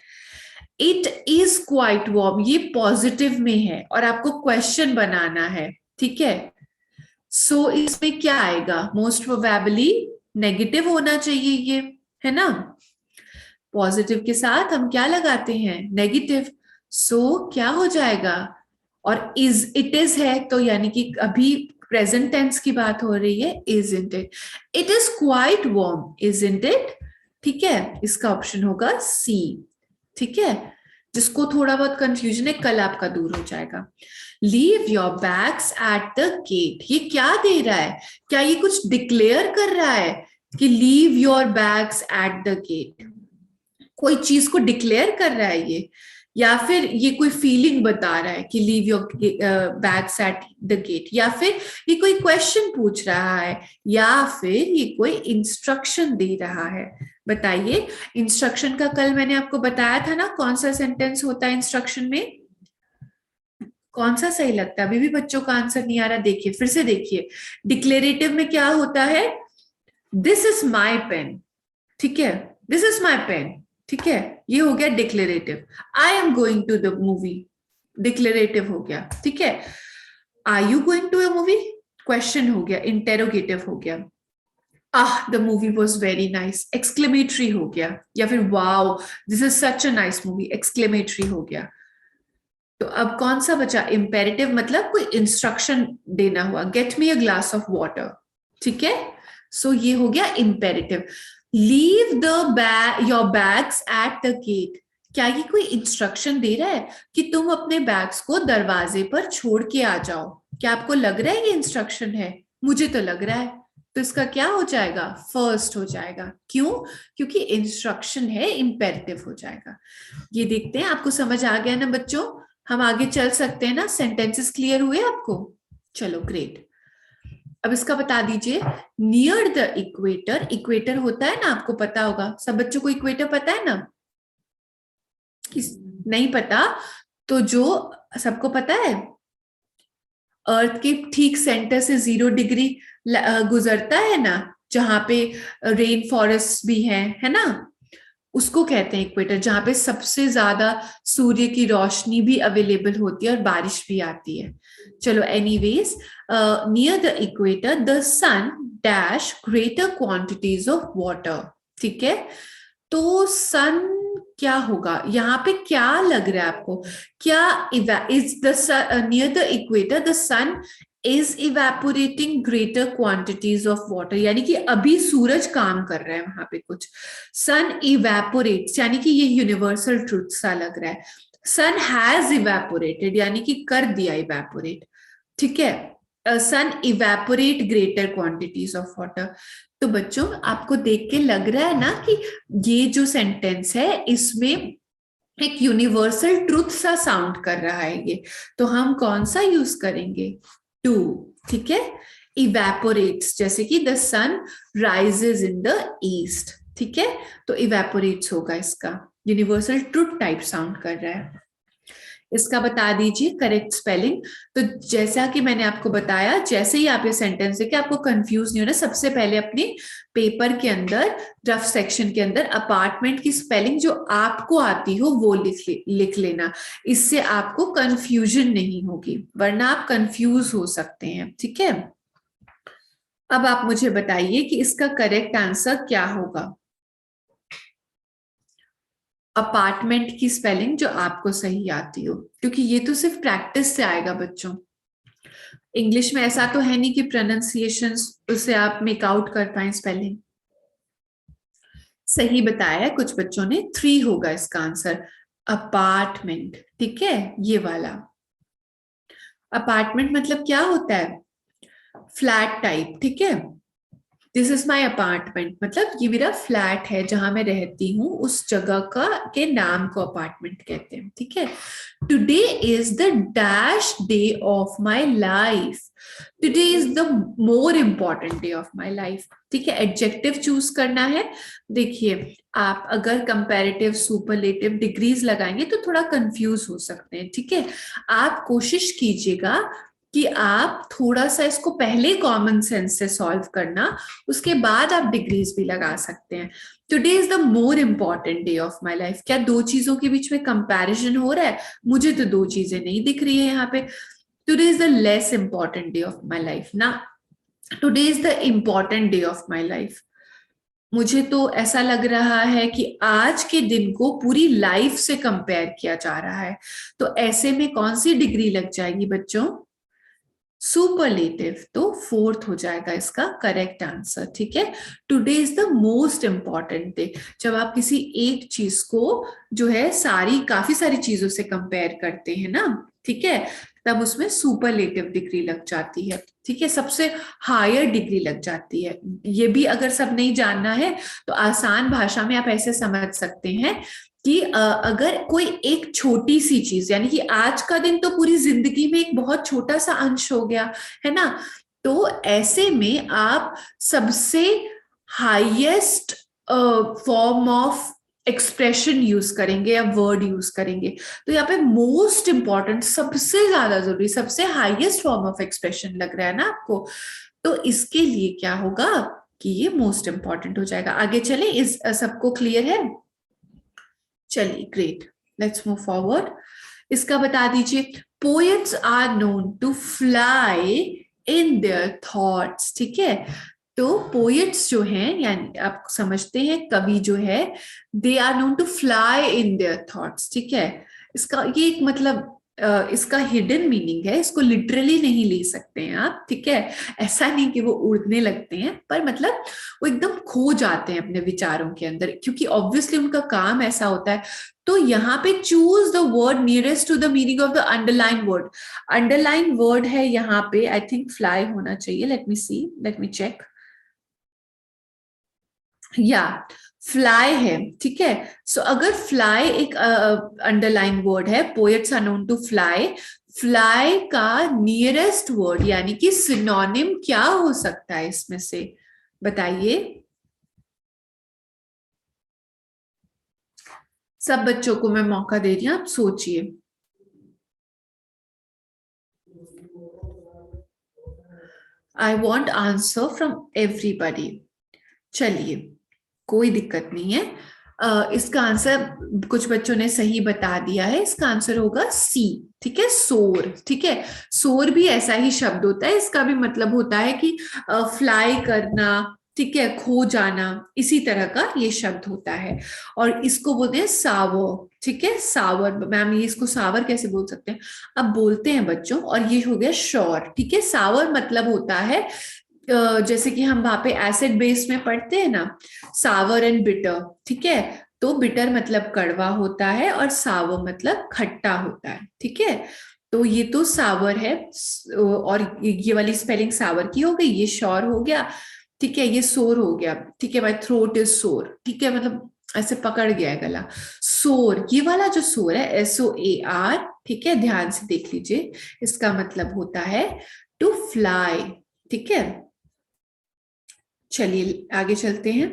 इट इज क्वाइट वार्म ये पॉजिटिव में है और आपको क्वेश्चन बनाना है, ठीक है। सो इसमें क्या आएगा? मोस्ट प्रोबेबली नेगेटिव होना चाहिए ये, है ना। पॉजिटिव के साथ हम क्या लगाते हैं? नेगेटिव। सो क्या हो जाएगा? और इज इट इज है तो यानी कि अभी प्रेजेंट टेंस की बात हो रही है, isn't it. It is quite warm, isn't it, ठीक है। इसका ऑप्शन होगा सी, ठीक है। जिसको थोड़ा बहुत कंफ्यूजन है कल आपका दूर हो जाएगा। Leave your bags at the gate, ये क्या दे रहा है? क्या ये कुछ डिक्लेयर कर रहा है कि leave your bags at the gate? कोई चीज को डिक्लेयर कर रहा है ये, या फिर ये कोई फीलिंग बता रहा है कि leave your bags at the gate, या फिर ये कोई क्वेश्चन पूछ रहा है, या फिर ये कोई इंस्ट्रक्शन दे रहा है? बताइए। इंस्ट्रक्शन का कल मैंने आपको बताया था ना, कौन सा सेंटेंस होता है इंस्ट्रक्शन में? कौन सा सही लगता है? अभी भी बच्चों का आंसर नहीं आ रहा, देखिए फिर से देखिए। डिक्लेरेटिव में क्या होता है? दिस इज माई पेन, ठीक है, दिस इज माई पेन, ठीक है, ये हो गया declarative. I am going to the movie, declarative हो गया, ठीक है। Are you going to a movie, question हो गया, इंटेरोगेटिव हो गया। Ah the movie was very nice, exclamatory हो गया, या फिर wow this is such a nice movie, exclamatory हो गया। तो अब कौन सा बचा? इंपेरेटिव, मतलब कोई इंस्ट्रक्शन देना हुआ, get me a glass of water, ठीक है। सो ये हो गया imperative. Leave your bags at the gate, क्या ये कोई इंस्ट्रक्शन दे रहा है कि तुम अपने बैग्स को दरवाजे पर छोड़ के आ जाओ? क्या आपको लग रहा है ये इंस्ट्रक्शन है? मुझे तो लग रहा है। तो इसका क्या हो जाएगा? फर्स्ट हो जाएगा। क्यों? क्योंकि इंस्ट्रक्शन है, इंपेरेटिव हो जाएगा। ये देखते हैं आपको समझ आ गया ना बच्चों? हम आगे चल सकते हैं ना? सेंटेंसेस क्लियर हुए आपको? चलो ग्रेट। अब इसका बता दीजिए, नियर द इक्वेटर, इक्वेटर होता है ना, आपको पता होगा, सब बच्चों को इक्वेटर पता है ना? नहीं पता तो जो सबको पता है, अर्थ के ठीक सेंटर से 0 डिग्री गुजरता है ना, जहां पे रेन फॉरेस्ट भी है ना, उसको कहते हैं इक्वेटर, जहां पे सबसे ज्यादा सूर्य की रोशनी भी अवेलेबल होती है और बारिश भी आती है। चलो anyways, near the equator the sun dash greater quantities of water, ठीक है। तो सन क्या होगा यहाँ पे? क्या लग रहा है आपको? क्या is the near the equator the sun is evaporating greater quantities of water, यानी कि अभी सूरज काम कर रहा है वहां पे कुछ। सन इवेपोरेट्स यानी कि ये यूनिवर्सल ट्रूथ सा लग रहा है। सन हैज इवेपोरेटेड यानी कि कर दिया इवेपोरेट, ठीक है। Sun evaporate greater quantities of water. तो बच्चों आपको देख के लग रहा है ना कि ये जो सेंटेंस है इसमें एक यूनिवर्सल ट्रूथ सा साउंड कर रहा है ये। तो हम कौन सा यूज करेंगे? टू, ठीक है। इवेपोरेट्स, जैसे कि the sun rises in the east, ठीक है। तो इवेपोरेट्स होगा इसका, यूनिवर्सल ट्रूथ टाइप साउंड कर रहा है। इसका बता दीजिए करेक्ट स्पेलिंग। तो जैसा कि मैंने आपको बताया, जैसे ही आप ये सेंटेंस देखें आपको कंफ्यूज नहीं होना, सबसे पहले अपने पेपर के अंदर रफ सेक्शन के अंदर अपार्टमेंट की स्पेलिंग जो आपको आती हो वो लिख लेना। इससे आपको कंफ्यूजन नहीं होगी, वरना आप कंफ्यूज हो सकते हैं, ठीक है। अब आप मुझे बताइए कि इसका करेक्ट आंसर क्या होगा? अपार्टमेंट की स्पेलिंग जो आपको सही आती हो, क्योंकि ये तो सिर्फ प्रैक्टिस से आएगा बच्चों। इंग्लिश में ऐसा तो है नहीं कि प्रोनाउंसिएशन उसे आप मेक आउट कर पाए स्पेलिंग। सही बताया है कुछ बच्चों ने, 3 होगा इसका आंसर, अपार्टमेंट, ठीक है। ये वाला अपार्टमेंट मतलब क्या होता है? फ्लैट टाइप, ठीक है। दिस इज माई अपार्टमेंट, मतलब ये मेरा फ्लैट है जहां मैं रहती हूँ, उस जगह का के नाम को अपार्टमेंट कहते हैं, ठीक है। Today is the dash day of my life, today is the more important day of my life, ठीक है। एडजेक्टिव चूज करना है। देखिए आप अगर कंपैरेटिव, सुपरलेटिव, डिग्रीज लगाएंगे तो थोड़ा कंफ्यूज हो सकते हैं, ठीक है। आप कोशिश कीजिएगा कि आप थोड़ा सा इसको पहले कॉमन सेंस से सॉल्व करना, उसके बाद आप डिग्रीज भी लगा सकते हैं। Today is the more important day of my life, क्या दो चीजों के बीच में कंपैरिजन हो रहा है? मुझे तो दो चीजें नहीं दिख रही है यहाँ पे। Today is the less important day of my life ना, today is the important day of my life. मुझे तो ऐसा लग रहा है कि आज के दिन को पूरी लाइफ से कंपेयर किया जा रहा है, तो ऐसे में कौन सी डिग्री लग जाएगी बच्चों? सुपरलेटिव, तो फोर्थ हो जाएगा इसका करेक्ट आंसर, ठीक है। Today is the most important day, जब आप किसी एक चीज को जो है काफी सारी चीजों से कंपेयर करते हैं ना, ठीक है, तब उसमें सुपरलेटिव डिग्री लग जाती है, ठीक है, सबसे हायर डिग्री लग जाती है। ये भी अगर सब नहीं जानना है तो आसान भाषा में आप ऐसे समझ सकते हैं कि अगर कोई एक छोटी सी चीज, यानी कि आज का दिन तो पूरी जिंदगी में एक बहुत छोटा सा अंश हो गया है ना, तो ऐसे में आप सबसे highest form of expression use करेंगे या वर्ड यूज करेंगे, तो यहाँ पे मोस्ट इंपॉर्टेंट, सबसे ज्यादा जरूरी, सबसे हाईएस्ट फॉर्म ऑफ एक्सप्रेशन लग रहा है ना आपको, तो इसके लिए क्या होगा कि ये मोस्ट इंपॉर्टेंट हो जाएगा। आगे चले, इस सबको क्लियर है? चलिए ग्रेट, लेट्स मूव फॉरवर्ड। इसका बता दीजिए, poets are known to fly in their thoughts, ठीक है। तो पोएट्स जो हैं, यानी आप समझते हैं कवि जो है, they are known to fly in their thoughts, ठीक है। इसका ये एक मतलब इसका हिडन मीनिंग है, इसको लिटरली नहीं ले सकते हैं आप, ठीक है। ऐसा नहीं कि वो उड़ने लगते हैं, पर मतलब वो एकदम खो जाते हैं अपने विचारों के अंदर, क्योंकि ऑब्वियसली उनका काम ऐसा होता है। तो यहाँ पे choose the word nearest to the meaning of the underline word. Underline word है यहाँ पे, आई थिंक फ्लाई होना चाहिए, let me see, let me check, या फ्लाई है, ठीक है। सो अगर फ्लाई एक अंडरलाइन वर्ड है, poets are known to fly, fly का नियरेस्ट वर्ड यानी कि सिनोनिम क्या हो सकता है इसमें से, बताइए। सब बच्चों को मैं मौका दे रही हूं, आप सोचिए। I want answer from everybody. चलिए कोई दिक्कत नहीं है, इसका आंसर कुछ बच्चों ने सही बता दिया है, इसका आंसर होगा सी, ठीक है, सोर, ठीक है। सोर भी ऐसा ही शब्द होता है, इसका भी मतलब होता है कि फ्लाई करना, ठीक है, खो जाना, इसी तरह का ये शब्द होता है। और इसको बोलते हैं सावर, ठीक है, सावर। मैम ये इसको सावर कैसे बोल सकते हैं? अब बोलते हैं बच्चों। और ये हो गया श्योर, ठीक है। सावर मतलब होता है जैसे कि हम वहां पे एसिड बेस में पढ़ते हैं ना, सावर एंड बिटर, ठीक है। तो बिटर मतलब कड़वा होता है और सावर मतलब खट्टा होता है, ठीक है। तो ये तो सावर है, और ये वाली स्पेलिंग सावर की हो गई, ये श्योर हो गया, ठीक है। ये सोर हो गया, ठीक है, माय थ्रोट इज सोर, ठीक है, मतलब ऐसे पकड़ गया है गला। सोर, ये वाला जो सोर है, SOAR, ठीक है, ध्यान से देख लीजिए, इसका मतलब होता है टू फ्लाई, ठीक है। चलिए आगे चलते हैं।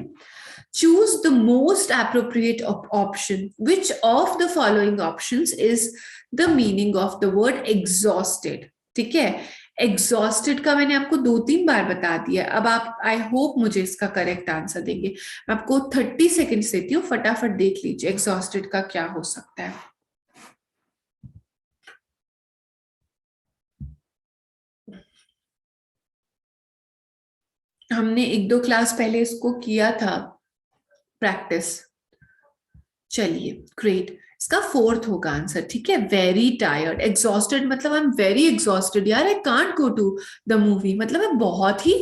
Choose the most appropriate option, which of the following options is the meaning of the word exhausted, ठीक है। एग्जॉस्टेड का मैंने आपको 2-3 बार बता दिया, अब आप आई होप मुझे इसका करेक्ट आंसर देंगे। मैं आपको 30 सेकेंड्स देती हूँ, फटाफट देख लीजिए एग्जॉस्टेड का क्या हो सकता है। हमने 1-2 क्लास पहले इसको किया था प्रैक्टिस। चलिए ग्रेट, इसका 4th होगा आंसर, ठीक है। वेरी टायर्ड, एग्जॉस्टेड मतलब आई एम वेरी एग्जॉस्टेड यार, I can't go to the movie, मतलब मैं बहुत ही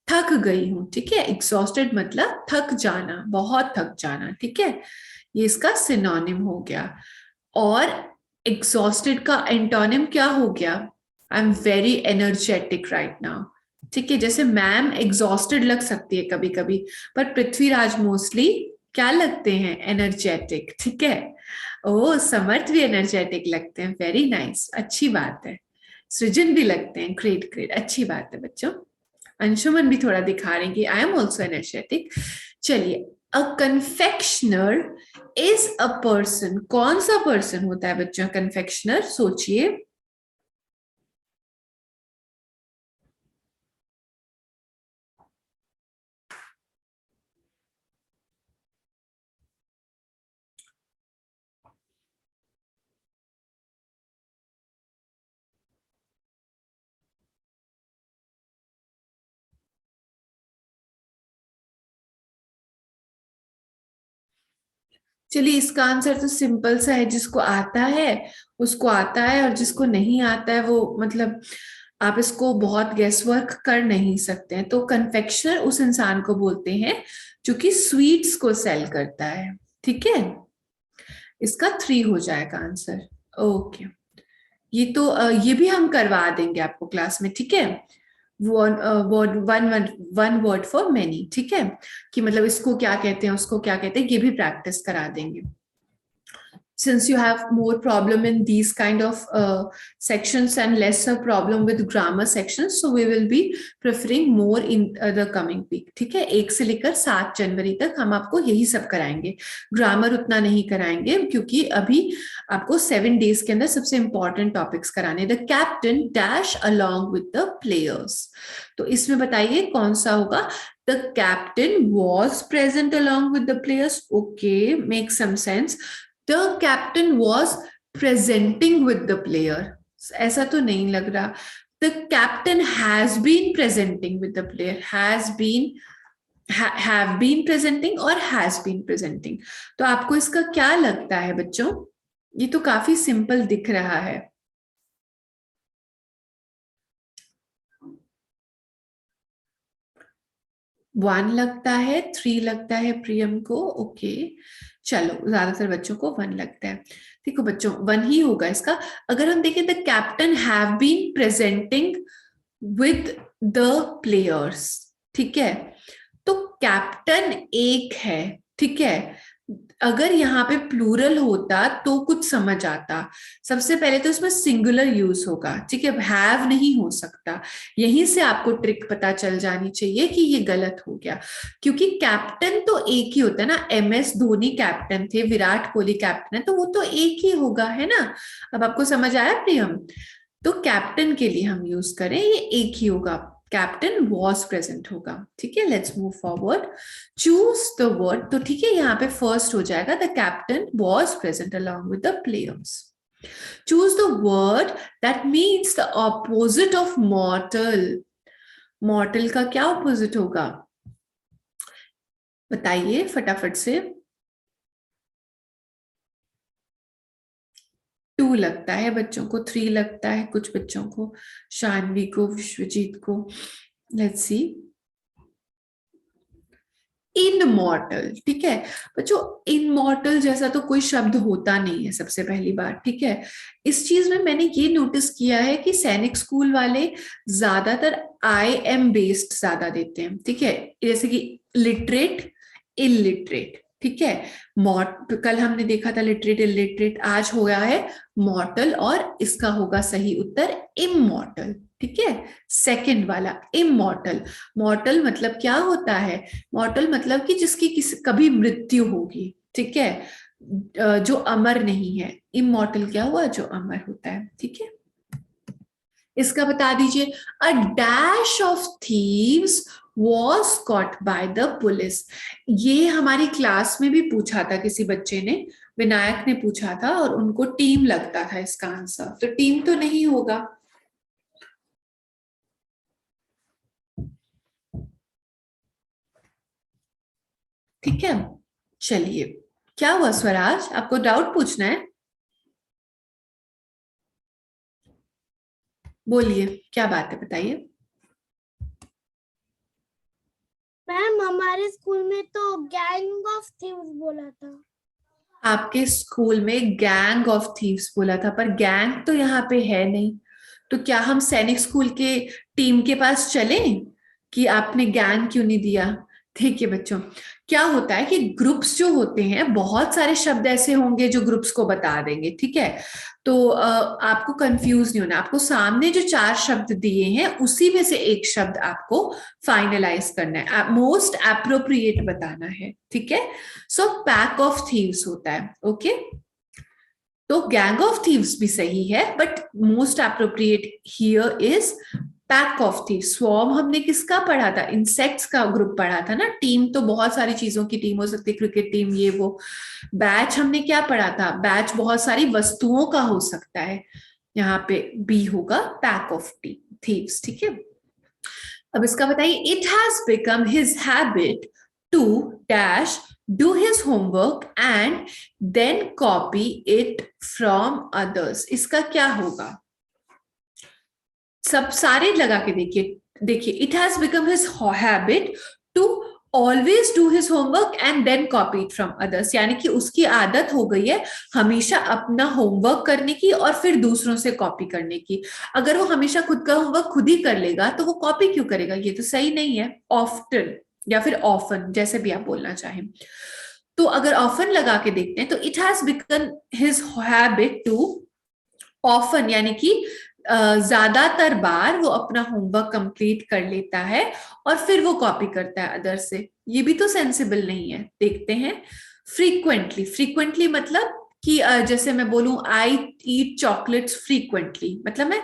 थक गई हूं, ठीक है। एग्जॉस्टेड मतलब थक जाना, बहुत थक जाना, ठीक है। ये इसका सिनोनिम हो गया। और एग्जॉस्टेड का एंटोनिम क्या हो गया? I am very energetic right now, ठीक है, जैसे मैम एग्जॉस्टेड लग सकती है कभी कभी, पर पृथ्वीराज मोस्टली क्या लगते हैं, एनर्जेटिक। ठीक है, ओ समर्थ भी एनर्जेटिक लगते हैं, वेरी नाइस, अच्छी बात है। सृजन भी लगते हैं, ग्रेट ग्रेट, अच्छी बात है बच्चों। अंशुमन भी थोड़ा दिखा रहे हैं कि आई एम ऑल्सो एनर्जेटिक। चलिए, अ कन्फेक्शनर इज अ पर्सन, कौन सा पर्सन होता है बच्चों कन्फेक्शनर, सोचिए। चलिए, इसका आंसर तो सिंपल सा है, जिसको आता है उसको आता है, और जिसको नहीं आता है वो मतलब आप इसको बहुत गेस वर्क कर नहीं सकते हैं। तो कन्फेक्शनर उस इंसान को बोलते हैं जो कि स्वीट्स को सेल करता है। ठीक है, इसका 3 हो जाएगा आंसर। ओके, ये तो ये भी हम करवा देंगे आपको क्लास में। ठीक है, वन वर्ड फॉर मेनी। ठीक है, कि मतलब इसको क्या कहते हैं, उसको क्या कहते हैं, ये भी प्रैक्टिस करा देंगे। Since you have more problem in these kind of sections and lesser problem with grammar sections, so we will be preferring more in the coming week. ठीक है, 1 से लेकर 7 जनवरी तक हम आपको यही सब कराएंगे, ग्रामर उतना नहीं कराएंगे, क्योंकि अभी आपको 7 days के अंदर सबसे इंपॉर्टेंट टॉपिक्स कराने। The captain dash along with the players, तो इसमें बताइए कौन सा होगा। The captain was present along with the players. Okay, makes some sense. The captain was presenting with the player. ऐसा तो नहीं लग रहा। The captain has been presenting with the player. Has been, have been presenting और has been presenting. तो आपको इसका क्या लगता है बच्चों? ये तो काफी सिंपल दिख रहा है। वन लगता है, 3 लगता है प्रियम को। ओके, चलो, ज्यादातर बच्चों को 1 लगता है। देखो बच्चों, 1 ही होगा इसका। अगर हम देखें, the captain have been presenting with the players, ठीक है, तो कैप्टन एक है। ठीक है, अगर यहाँ पे प्लूरल होता तो कुछ समझ आता। सबसे पहले तो इसमें सिंगुलर यूज होगा। ठीक है, हैव नहीं हो सकता। यहीं से आपको ट्रिक पता चल जानी चाहिए कि ये गलत हो गया, क्योंकि कैप्टन तो एक ही होता है ना। MS धोनी कैप्टन थे, विराट कोहली कैप्टन है, तो वो तो एक ही होगा, है ना। अब आपको समझ आया प्रियम? तो कैप्टन के लिए हम यूज करें, ये एक ही होगा, कैप्टन वॉज प्रेजेंट होगा। ठीक है, let's move forward. Choose the word, तो ठीक है, यहाँ पे फर्स्ट हो जाएगा the captain was present along with the players. Choose the word that means the opposite of मॉर्टल। मॉर्टल का क्या ऑपोजिट होगा, बताइए फटाफट से। 2 लगता है बच्चों को, 3 लगता है कुछ बच्चों को, शानवी को, विश्वजीत को। Let's see, immortal. ठीक है बच्चों, इनमॉर्टल जैसा तो कोई शब्द होता नहीं है, सबसे पहली बात। ठीक है, इस चीज में मैंने ये नोटिस किया है कि सैनिक स्कूल वाले ज्यादातर IM बेस्ड ज्यादा देते हैं। ठीक है, जैसे कि लिटरेट, इलिटरेट। ठीक है, कल हमने देखा था लिटरेट इलिटरेट, आज हो गया है मॉर्टल, और इसका होगा सही उत्तर इमॉर्टल। ठीक है, सेकंड वाला इमॉर्टल। मॉर्टल मतलब क्या होता है, मॉर्टल मतलब कि जिसकी कभी मृत्यु होगी। ठीक है, जो अमर नहीं है। इमॉर्टल क्या हुआ, जो अमर होता है। ठीक है, इसका बता दीजिए। A dash of thieves was caught by the police। ये हमारी क्लास में भी पूछा था किसी बच्चे ने, विनायक ने पूछा था, और उनको टीम लगता था इसका आंसर, तो टीम तो नहीं होगा। ठीक है, चलिए, क्या हुआ स्वराज, आपको डाउट पूछना है, बोलिए क्या बात है, बताइए। मैम, हमारे स्कूल में तो गैंग ऑफ थीव्स बोला था। आपके स्कूल में गैंग ऑफ थीव्स बोला था, पर गैंग तो यहाँ पे है नहीं, तो क्या हम सैनिक स्कूल के टीम के पास चलें कि आपने ज्ञान क्यों नहीं दिया? देखिए बच्चों, क्या होता है कि ग्रुप्स जो होते हैं, बहुत सारे शब्द ऐसे होंगे जो ग्रुप्स को बता देंगे, ठीक है? तो आपको कंफ्यूज नहीं होना, आपको सामने जो 4 शब्द दिए हैं उसी में से एक शब्द आपको फाइनलाइज करना है, मोस्ट एप्रोप्रिएट बताना है, ठीक है? सो पैक ऑफ थीव्स होता है, ओके? तो गैंग ऑफ थीव्स भी सही है, but most appropriate here is pack of thieves. Swarm हमने किसका पढ़ा था? इंसेक्ट्स का ग्रुप पढ़ा था ना। टीम तो बहुत सारी चीजों की टीम हो सकती है, क्रिकेट टीम, ये वो। बैच हमने क्या पढ़ा था? बैच बहुत सारी वस्तुओं का हो सकता है, यहाँ पे बी होगा पैक ऑफ थीव्स, ठीक है? अब इसका बताइए, it has become his habit to dash do his homework and then copy it from others। इसका क्या होगा? सब सारे लगा के देखिए, it has become his habit to always do his homework and then copy it from others। यानी कि उसकी आदत हो गई है हमेशा अपना होमवर्क करने की और फिर दूसरों से कॉपी करने की। अगर वो हमेशा खुद का होमवर्क खुद ही कर लेगा तो वो कॉपी क्यों करेगा? ये तो सही नहीं है। ऑफ्टन या फिर ऑफन, जैसे भी आप बोलना चाहें। तो अगर ऑफन लगा के देखते हैं तो it has become his habit to often, यानी कि ज्यादातर बार वो अपना होमवर्क कंप्लीट कर लेता है और फिर वो कॉपी करता है अदर से। ये भी तो सेंसिबल नहीं है। देखते हैं फ्रीक्वेंटली। फ्रीक्वेंटली मतलब कि जैसे मैं बोलूं आई ईट चॉकलेट्स फ्रीक्वेंटली, मतलब मैं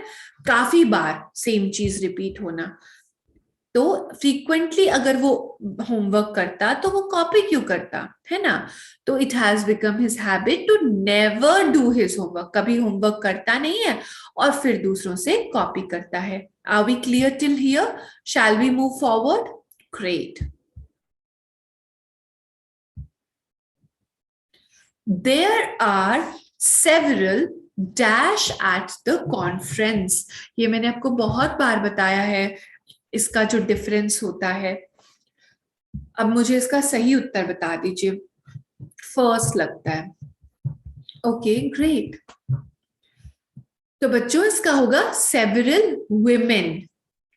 काफी बार सेम चीज रिपीट होना। तो फ्रीक्वेंटली अगर वो होमवर्क करता तो वो कॉपी क्यों करता, है ना? तो it has become his habit to never do his homework. कभी होमवर्क करता नहीं है और फिर दूसरों से कॉपी करता है। Are we clear till here? Shall we move forward? Great. There are several dash at the conference. ये मैंने आपको बहुत बार बताया है, इसका जो डिफरेंस होता है। अब मुझे इसका सही उत्तर बता दीजिए। फर्स्ट लगता है। Okay great. तो बच्चों इसका होगा सेवरल वुमेन,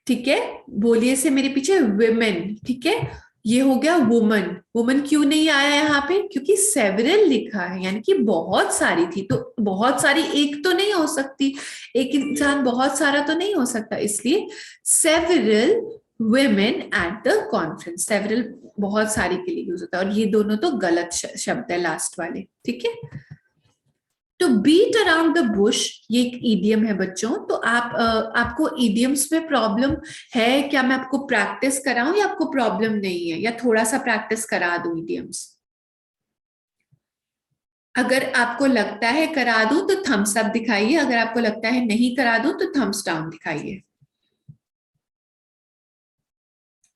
ठीक है? बोलिए से मेरे पीछे वुमेन, ठीक है? ये हो गया वुमन। वुमन क्यों नहीं आया यहाँ पे? क्योंकि सेवरल लिखा है, यानी कि बहुत सारी थी। तो बहुत सारी एक तो नहीं हो सकती, एक इंसान बहुत सारा तो नहीं हो सकता, इसलिए several women at the conference। Several बहुत सारी के लिए यूज होता है, और ये दोनों तो गलत शब्द है लास्ट वाले, ठीक है? तो बीट अराउंड द बुश ये एक ईडियम है बच्चों। तो आपको ईडियम्स में प्रॉब्लम है क्या? मैं आपको प्रैक्टिस कराऊं या आपको प्रॉब्लम नहीं है, या थोड़ा सा प्रैक्टिस करा दूं ईडियम्स? अगर आपको लगता है करा दूं तो थम्स अप दिखाइए, अगर आपको लगता है नहीं करा दूं तो थम्स डाउन दिखाइए।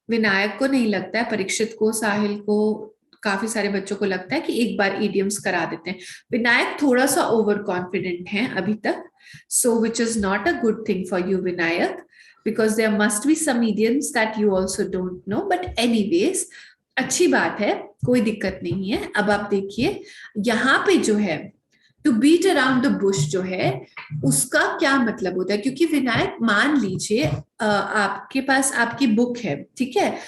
विनायक को नहीं लगता है, परीक्षित को, साहिल को, काफी सारे बच्चों को लगता है कि एक बार ईडियम्स करा देते हैं। विनायक थोड़ा सा ओवर कॉन्फिडेंट हैं अभी तक, so which is not a good thing for you Vinayak, because there must be some idioms that you also don't know. But anyways अच्छी बात है, कोई दिक्कत नहीं है। अब आप देखिए यहाँ पे जो है to beat around the bush जो है उसका क्या मतलब होता है? क्योंकि विनायक मान लीजिए आपके पास आपकी बुक है, ठीक है,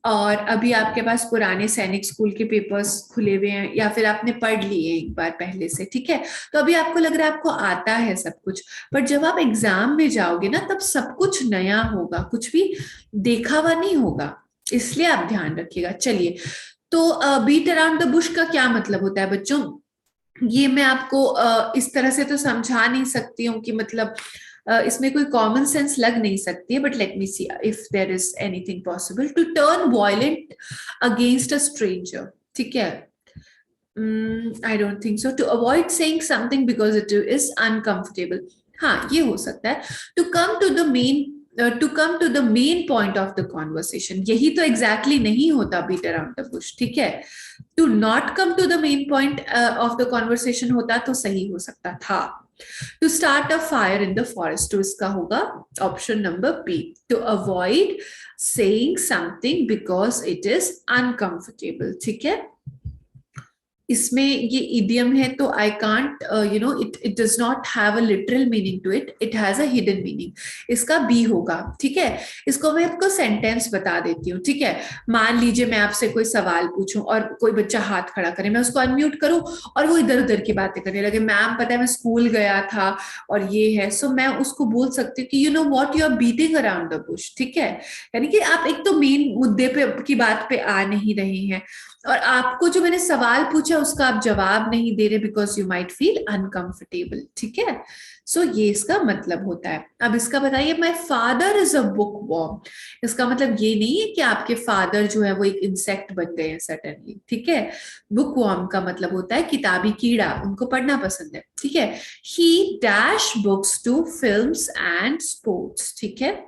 और अभी आपके पास पुराने सैनिक स्कूल के पेपर्स खुले हुए हैं या फिर आपने पढ़ लिए एक बार पहले से, ठीक है? तो अभी आपको लग रहा है आपको आता है सब कुछ, पर जब आप एग्जाम में जाओगे ना तब सब कुछ नया होगा, कुछ भी देखा हुआ नहीं होगा, इसलिए आप ध्यान रखिएगा। चलिए, तो बीट अराउंड द बुश का क्या मतलब होता है बच्चों? ये मैं आपको इस तरह से तो समझा नहीं सकती हूँ कि मतलब इसमें कोई कॉमन सेंस लग नहीं सकती है, but let me see if there is anything possible. To turn violent against a stranger, ठीक है? I don't think so. To avoid saying something because it is uncomfortable, हाँ ये हो सकता है। To come to the main point of the conversation, यही तो exactly नहीं होता बीट अराउंड द बुश, ठीक है? To not come to the main point of the conversation होता तो सही हो सकता था। To start a fire in the forest, तो इसका होगा option number B. To avoid saying something because it is uncomfortable, ठीक है? इसमें ये इडियम है तो I can't it does not have a literal meaning to it, it has a hidden meaning. इसका बी होगा, ठीक है। इसको मैं आपको सेंटेंस बता देती हूँ, ठीक है। मान लीजिए मैं आपसे कोई सवाल पूछूं और कोई बच्चा हाथ खड़ा करे, मैं उसको अनम्यूट करूं और वो इधर उधर की बातें करने लगे, मैम पता है मैं स्कूल गया था और ये है, सो मैं उसको बोल सकती हूँ कि you know what, you are beating around the bush, ठीक है। यानी कि आप एक तो मेन मुद्दे पे की बात पे आ नहीं रहे हैं, और आपको जो मैंने सवाल पूछा उसका आप जवाब नहीं दे रहे because you might feel uncomfortable, ठीक है। सो ये इसका मतलब होता है। अब इसका बताइए, my father is a bookworm. इसका मतलब ये नहीं है कि आपके फादर जो है वो एक इंसेक्ट बन गए हैं सडनली, ठीक है। बुक वॉर्म का मतलब होता है किताबी कीड़ा, उनको पढ़ना पसंद है, ठीक है। He dash books to films and sports, ठीक है।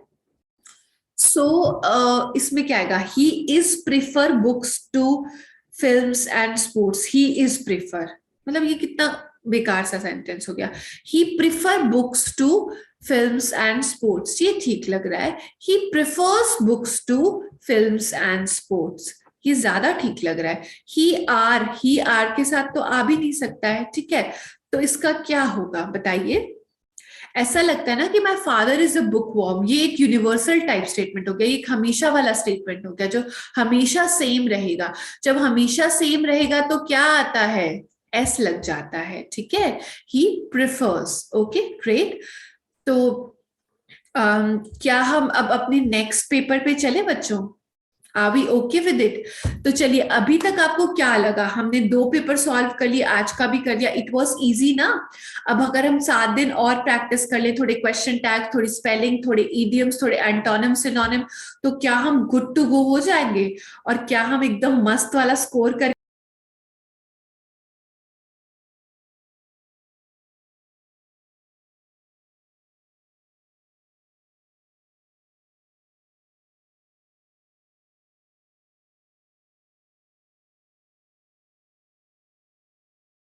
सो इसमें क्या आएगा, he is prefer books to films and sports. He is prefer, मतलब ये कितना बेकार सा सेंटेंस हो गया। He prefer books to films and sports, ये ठीक लग रहा है। He prefers books to films and sports, ये ज्यादा ठीक लग रहा है। ही आर के साथ तो आ भी नहीं सकता है, ठीक है। तो इसका क्या होगा बताइए। ऐसा लगता है ना कि my father is a bookworm, ये एक यूनिवर्सल टाइप स्टेटमेंट हो गया, ये एक हमेशा वाला स्टेटमेंट हो गया जो हमेशा सेम रहेगा। जब हमेशा सेम रहेगा तो क्या आता है, एस लग जाता है, ठीक है। He prefers, okay great. तो क्या हम अब अपने नेक्स्ट पेपर पे चले बच्चों? Are we okay with it? तो चलिए, अभी तक आपको क्या लगा? हमने 2 पेपर सॉल्व कर लिए, आज का भी कर लिया, इट वाज इजी ना। अब अगर हम 7 दिन और प्रैक्टिस कर ले, थोड़े क्वेश्चन टैग, थोड़ी स्पेलिंग, थोड़े इडियम्स, थोड़े एंटोनिम सिनोनिम, तो क्या हम गुड टू गो हो जाएंगे और क्या हम एकदम मस्त वाला स्कोर कर